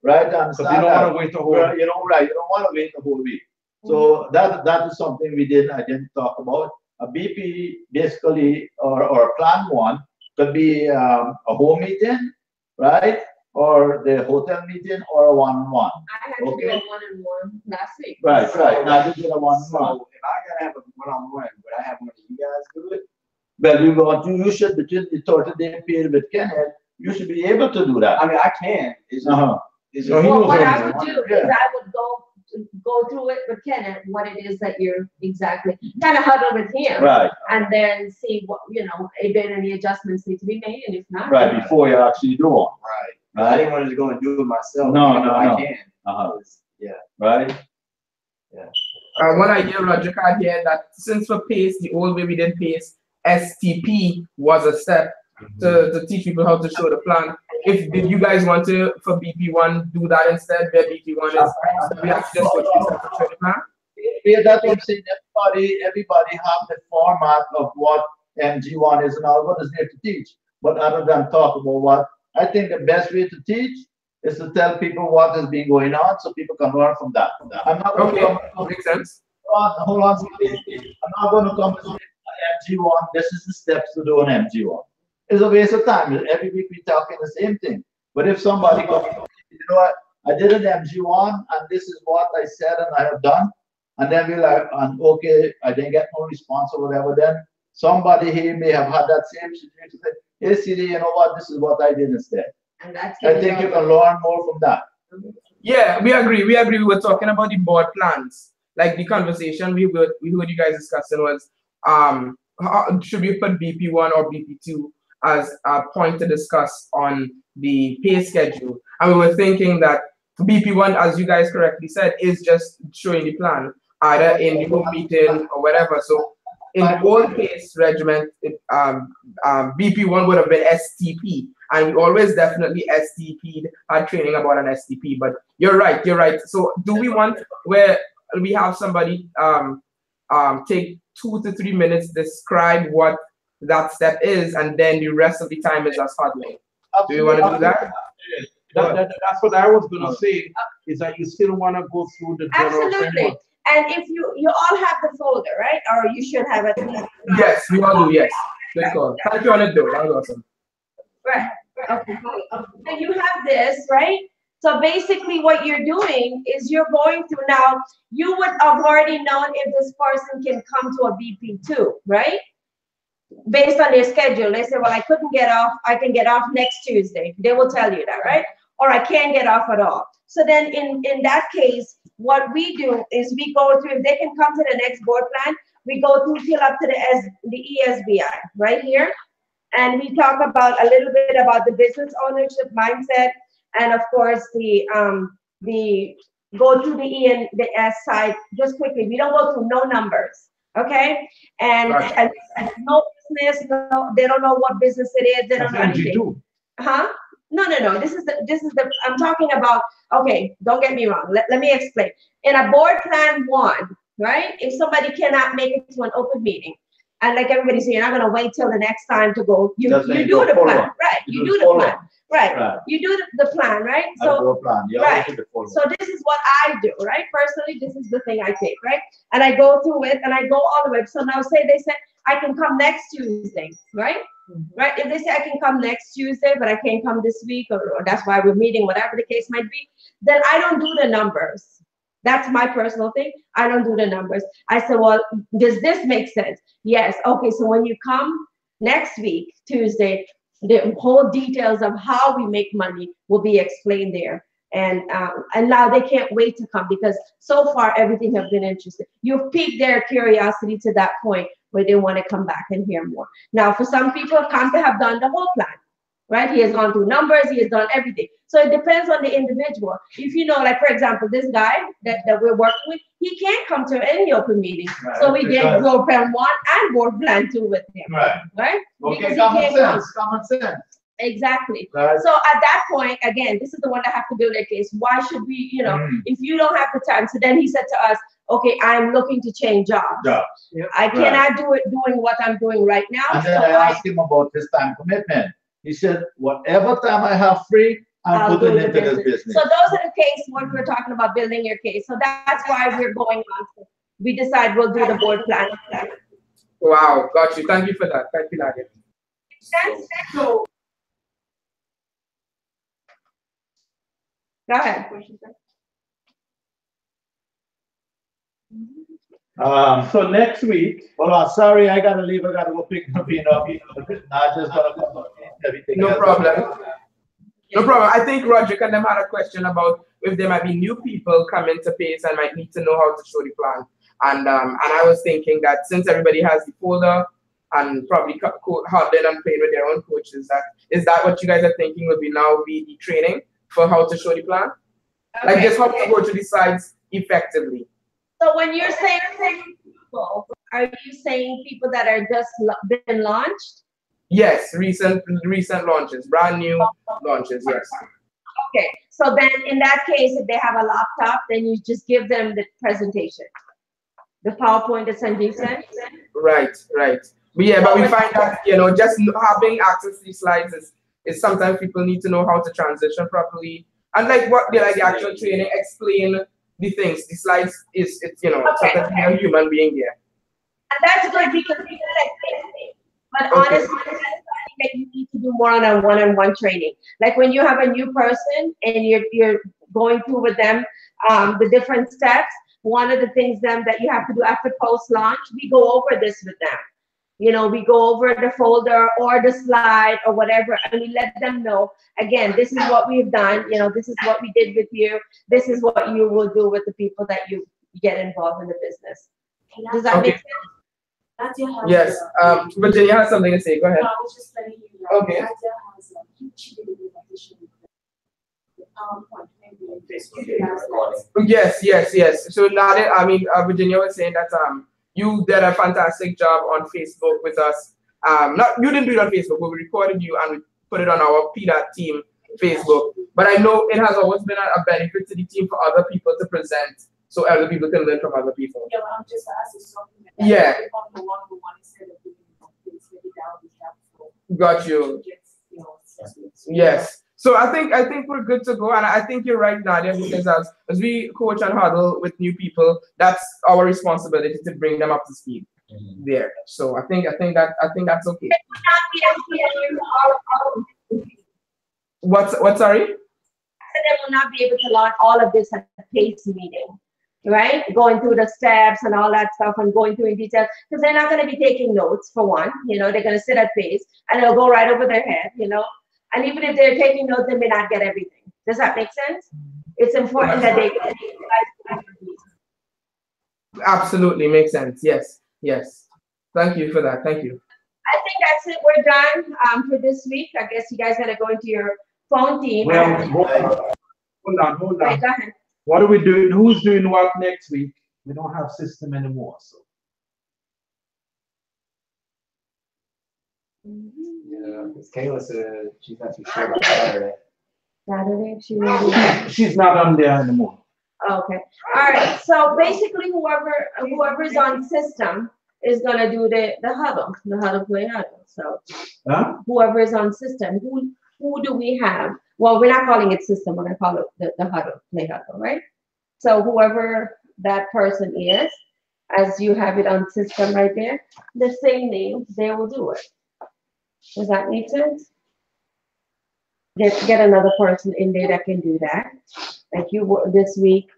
Right? Understand you don't want to wait a whole week. You don't want to wait a whole week. So that is something I didn't talk about. A BP basically or plan one could be a home meeting, right? Or the hotel meeting or a one-on-one. I had to do a one-on-one last week. Right. Now you did a one-on-one. So if I gotta have a one-on-one, would I have one of you guys do it? Well, you should between the 30-day period with Kenneth, you should be able to do that. I mean, I can. It's just, it's just Well, what I would do is I would go through it with Kenneth, what it is that you're exactly kind of huddle with him, right? And then see what if there any adjustments need to be made, and if not, right before you actually do one. Right. I didn't want to go and do it myself. No. I can. Yeah. Right. Yeah. One idea Roger had here that since for Pase, the old way we did Pase, STP was a step to teach people how to show the plan. Did you guys want to, for BP1, do that instead, where BP1 is, we have to just show the plan? Yeah, that's what I'm saying. Everybody have the format of what MG1 is and all what is there to teach. But other than talk about what, I think the best way to teach is to tell people what has been going on so people can learn from that. I'm not going to makes sense. Hold on. I'm not going to come to MG1. This is the steps to do an MG1. It's a waste of time. Every week we talking the same thing. But if somebody comes, you know what, I did an MG1 and this is what I said and I have done, and then we're like, and okay, I didn't get no response or whatever, then somebody here may have had that same situation. Hey, CD, you know what, this is what I did instead. And that's I think you can learn more from that. Yeah, we agree. We were talking about the board plans. Like the conversation we heard you guys discussing was, should we put BP1 or BP2 as a point to discuss on the pay schedule? And we were thinking that BP1, as you guys correctly said, is just showing the plan, either in the home meeting or whatever. So in the old Pase regiment, BP1 would have been STP, and we always definitely STP'd, had training about an STP. But you're right. So do we want where we have somebody take 2 to 3 minutes, describe what that step is, and then the rest of the time is us huddling? Do you want to do that? That's what I was going to say, is that you still want to go through the general framework. And if you all have the folder, right? Or you should have at least. Yes, we all do, yes. Good call. Thank you, Annette, though. That was awesome. Right. Okay. So you have this, right? So basically what you're doing is you're going through now, you would have already known if this person can come to a BP2, right? Based on their schedule. They say, well, I couldn't get off. I can get off next Tuesday. They will tell you that, right? Or I can't get off at all. So then in that case, what we do is we go through, if they can come to the next board plan, we go through till up to the ESBI right here. And we talk about a little bit about the business ownership mindset. And of course, the go through the E and the S side just quickly. We don't go through no numbers, okay? And no business, no, they don't know what business it is. They don't know anything. Huh? No. This is the. I'm talking about. Okay, don't get me wrong. Let me explain. In a board plan 1, right? If somebody cannot make it to an open meeting, and like everybody said, you're not gonna wait till the next time to go. You do the plan, right? You do the plan. Right. You do the plan, right? So, right. So this is what I do, right? Personally, this is the thing I take, right? And I go through it and I go all the way. So now they say I can come next Tuesday, right? Right? If they say I can come next Tuesday, but I can't come this week, or that's why we're meeting, whatever the case might be, then I don't do the numbers. That's my personal thing. I don't do the numbers. I said, well, does this make sense? Yes. Okay, so when you come next week, Tuesday, the whole details of how we make money will be explained there. And now they can't wait to come because so far everything has been interesting. You've piqued their curiosity to that point where they want to come back and hear more. Now, for some people, Kanta have done the whole plan, right? He has gone through numbers, he has done everything. So it depends on the individual. If you know, like for example, this guy that we're working with, he can't come to any open meeting. Right. So we did board plan 1 and board plan 2 with him. Right? Okay, common sense. Exactly. Right. So at that point, again, this is the one that have to build a case. Why should we, if you don't have the time? So then he said to us, okay, I'm looking to change jobs. Yep. I cannot do it doing what I'm doing right now. And then I asked him about his time commitment. He said, whatever time I have free, I'm putting into this business. So those are the cases when we're talking about building your case. So that's why we're going on. We decide we'll do the board plan. Wow, got you. Thank you for that. Thank you, Nadia. So, go ahead. So next week. Hold on, sorry, I gotta leave. I gotta go pick Naveen up. Not just gonna come up everything. No problem. No problem. I think Roderick and them had a question about if there might be new people coming to Pase and might need to know how to show the plan. And I was thinking that since everybody has the folder and probably hard and playing with their own coaches, is that what you guys are thinking will be now be the training for how to show the plan? Okay. Like just how to go to the sites effectively. So when you're saying people, are you saying people that are just been launched? Yes, recent launches, brand new launches, yes. Okay, so then in that case, if they have a laptop, then you just give them the presentation. The PowerPoint that Sanjeev sent? Right. But yeah, but we find that, just having access to these slides is sometimes people need to know how to transition properly. And like the actual training, explain the things. The slides it's sometimes you're a human being here. And that's good because people like but honestly, I think that you need to do more on a one-on-one training. Like when you have a new person and you're going through with them the different steps, one of the things that you have to do after post-launch, we go over this with them. We go over the folder or the slide or whatever, and we let them know, again, this is what we've done. This is what we did with you. This is what you will do with the people that you get involved in the business. Does that make sense? Yes. Virginia has something to say. Go ahead. No, I was just telling you that okay. Nadia has a huge addition the PowerPoint. Yes. So Nadia, Virginia was saying that you did a fantastic job on Facebook with us. You didn't do it on Facebook, but we recorded you and we put it on our PDAT team Facebook. But I know it has always been a benefit to the team for other people to present, so other people can learn from other people. Yeah, well, I'm just asking something. Yeah. One instead of doing things maybe that would be helpful. Got you. Yes. So I think we're good to go, and I think you're right, Nadia, because as we coach and huddle with new people, that's our responsibility to bring them up to speed there. So I think that's okay. What sorry? They will not be able to learn all of this at the Pase meeting, right? Going through the steps and all that stuff and going through in detail, because they're not going to be taking notes for one. They're going to sit at Pase and it'll go right over their head, And even if they're taking notes, they may not get everything. Does that make sense? It's important that they get it. Absolutely makes sense. Yes. Thank you for that. Thank you. I think that's it. We're done for this week. I guess you guys got to go into your phone team. Well, hold on. Right, go ahead. What are we doing? Who's doing what next week? We don't have system anymore, so. Yeah, because Kayla said she's not too sure about Saturday. She's not on there anymore. Okay. All right. So basically, whoever's on system is gonna do the huddle play huddle. So whoever is on system, who do we have? Well, we're not calling it system. We're gonna call it the huddle play huddle, right? So whoever that person is, as you have it on system right there, the same name, they will do it. Does that make sense? Get another person in there that can do that. Like you this week,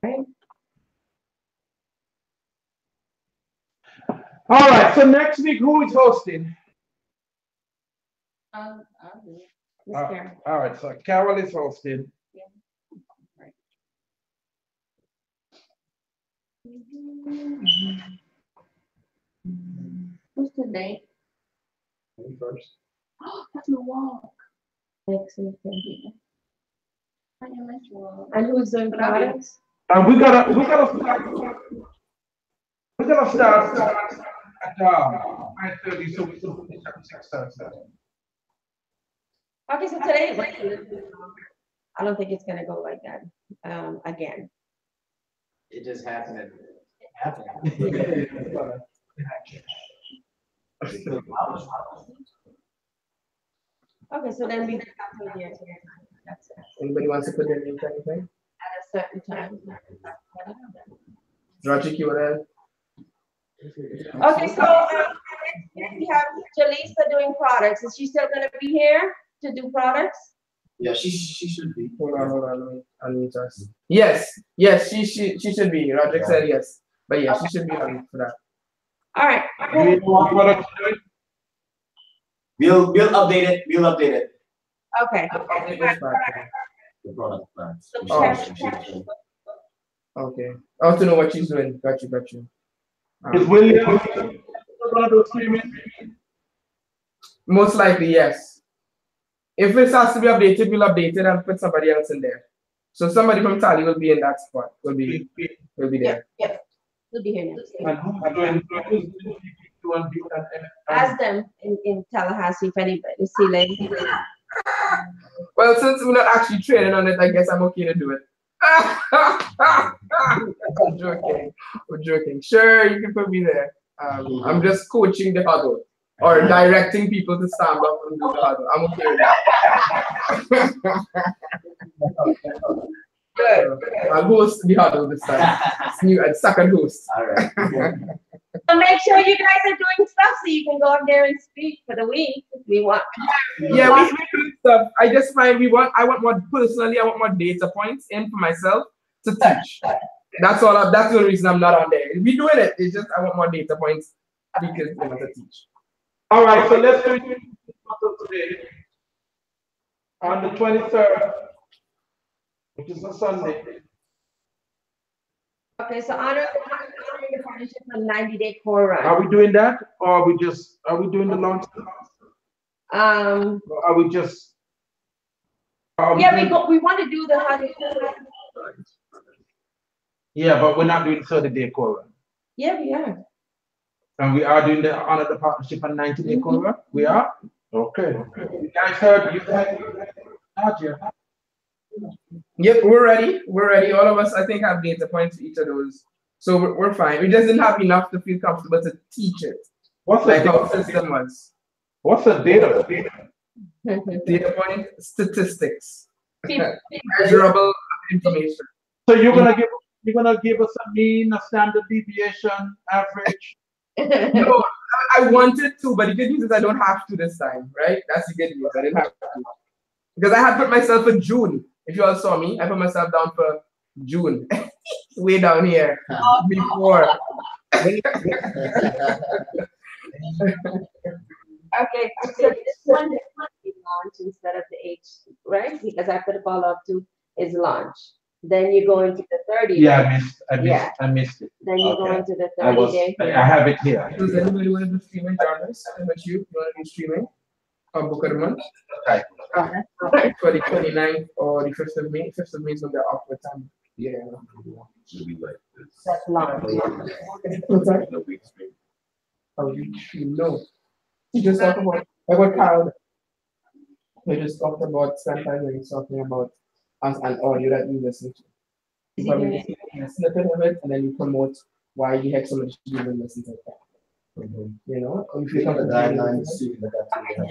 Right. All right. So next week, who is hosting? I'll do it. Miss Uh, Karen. all right. So Carol is hosting. Yeah. Right. What's the date? 21st. Oh, that's my walk. Next weekend. I know my walk. And who's doing products? We gotta start at 5:30, so we can finish at 6:30. Okay, so today, I don't think it's gonna go like that, again. It just happened. It Okay, so then we just have to do it. That's it. Anybody wants to put their name to anything? At a certain time. Roger, you wanna? Okay, so we have Jalisa doing products. Is she still gonna be here to do products? Yeah, she should be. Hold on. Unmute us. Yes, she should be. Roger said yes, but yeah, she should be on for that. All right. Do you know what product to do? We'll update it. We'll update it. Okay. The product plans. Okay. I want to know what she's doing. Got you. Is William gonna do streaming? Most likely, yes. If this has to be updated, we'll update it and put somebody else in there. So somebody from Tally will be in that spot. Will be there. Yeah. We'll be here next. And who's doing Ask them in Tallahassee if anybody is see. Well, since we're not actually training on it, I guess I'm okay to do it. I'm joking. Sure, you can put me there. I'm just coaching the huddle or directing people to stand up and do the huddle. I'm okay with that. I'll host the huddle this time. It's new and second host. All right. So make sure you guys are doing stuff so you can go up there and speak for the week if we want. Yeah, we do stuff. I just find I want more data points in for myself to teach. That's all. That's the only reason I'm not on there. We're doing it. It's just I want more data points because I want to teach. All right, so let's do it today on the 23rd, which is a Sunday. Okay, so honoring the partnership on 90-day core run. Are we doing that, or are we doing the launch? Or are we just? We want to do the 100. Yeah, but we're not doing 30-day core run. Yeah, we are. And we are doing the honor the partnership on 90-day core run. We are. Okay. You guys heard? You heard? Yep, we're ready. All of us, I think, have data points for each of those. So we're fine. We just didn't have enough to feel comfortable to teach it. What's like our system was? What's the data? Data point statistics. Measurable information. So you're gonna give us a mean, a standard deviation, average? No, I wanted to, but the good news is I don't have to this time, right? That's the good news. I didn't have to. Because I had put myself for June. If you all saw me, I put myself down for June. Way down here. Before. Okay, so this one is launch instead of the H, right? Because after the follow-up to is launch. Then you go into the 30. Yeah, I missed it. Then you go into the 30-day. I have it here. Does anybody want to do streaming, Jarvis? How about you? You want to do streaming? Book of the month? Okay. For the 29th or the 1st of May. 1st of May is going to be awkward time. Yeah. Should be like this. That's launch. What's that? Oh, you know. You just talked about, like Carol. We just talked about sometimes when he's talking about an audio that you listen to. You probably a snippet of it and then you promote why the heck somebody should even listen to that. You know, if you come to the guidelines.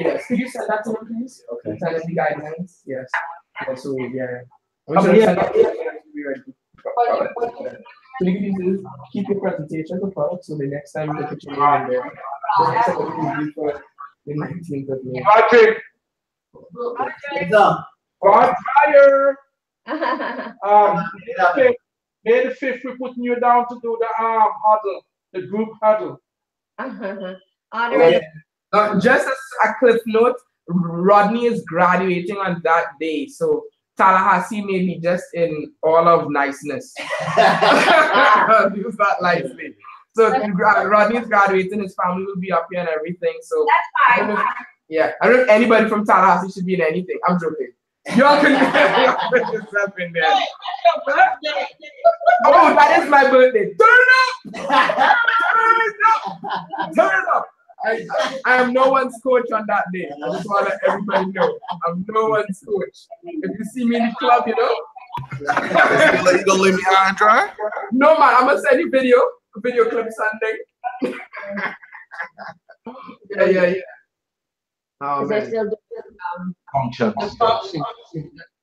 Yes, could you send that to me, please? Okay. Send us the guidelines. Yes. So yeah. So the good news is keep your presentation to follow. So the next time you put your name in there, that's what we do for the 19th of May. Patrick. God fire. May the 5th, we're putting you down to do the huddle, the group huddle. Honoring Just as a cliff note, Rodney is graduating on that day, so Tallahassee may be just in all of niceness. Use that nicely. So Rodney's graduating, his family will be up here and everything. So that's fine. I don't know if anybody from Tallahassee should be in anything. I'm joking. Y'all can put yourself in there. Oh, that is my birthday. Turn it up! Turn it up! I am no one's coach on that day. I just want to let everybody know. I'm no one's coach. If you see me in the club, you know. You gonna leave me high and dry? No, man. I'm gonna send you video clip Sunday. Yeah. Oh, they're still doing Function.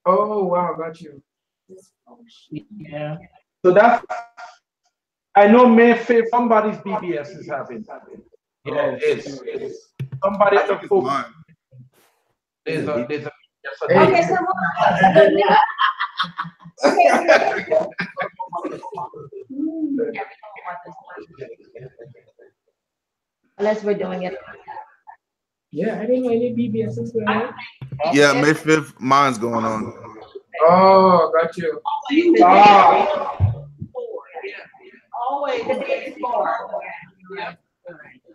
Oh, wow, got you. Yeah. So that's, I know May 5th, somebody's BBS is having. Yeah, it is. Somebody at the phone. There's a okay, so unless we're doing it. Yeah, I didn't know any BBSs going on. Yeah, May 5th, mine's going on. Oh, got you. Always the day before.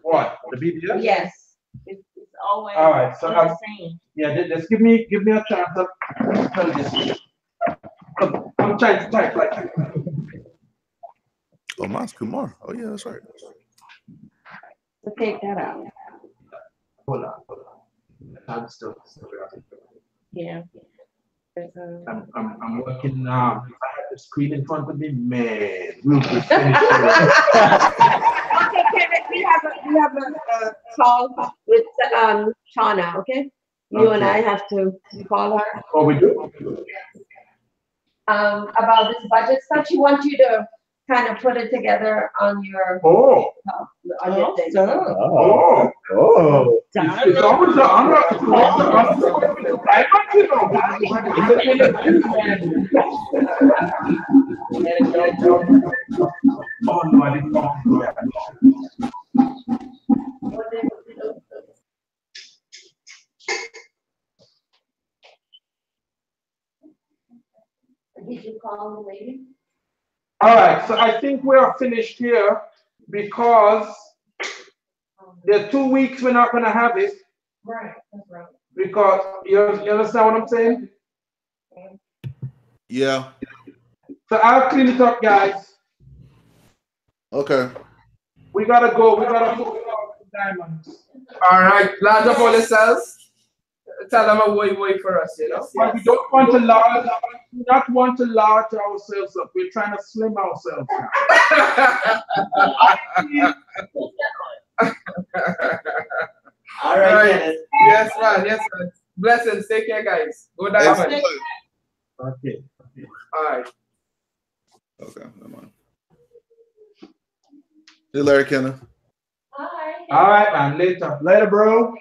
What? The BBS? Yes. It's always. All right, so the same. yeah, just give me a chance to tell this. I'm trying to type like. Oh, mine's Kumar. Oh yeah, that's right. So take that out. Hold on. I'm still. Yeah. I'm working now. If I had the screen in front of me, man, we'll be finished. Okay, Kenneth, we have a call with Shauna, okay? You and I have to call her. Oh, we do? About this budget stuff. She wants you to kind of put it together on your on your thing. It's always an honor to oh no, I didn't know. Did you call the lady? All right, so I think we are finished here because the 2 weeks we're not going to have it. Right, that's right. Because you understand what I'm saying? Yeah. So I'll clean it up, guys. Okay. We gotta go. We gotta go diamonds. All right, large up all the cells. Tell them a way for us, you know. But we don't want to large. We not want to large ourselves up. We're trying to slim ourselves All right. Yes, man. Blessings. Take care, guys. Go diamond. Okay. All right. Okay, never mind. Hey, Larry Kenneth. Hi. All right, man. Later, bro.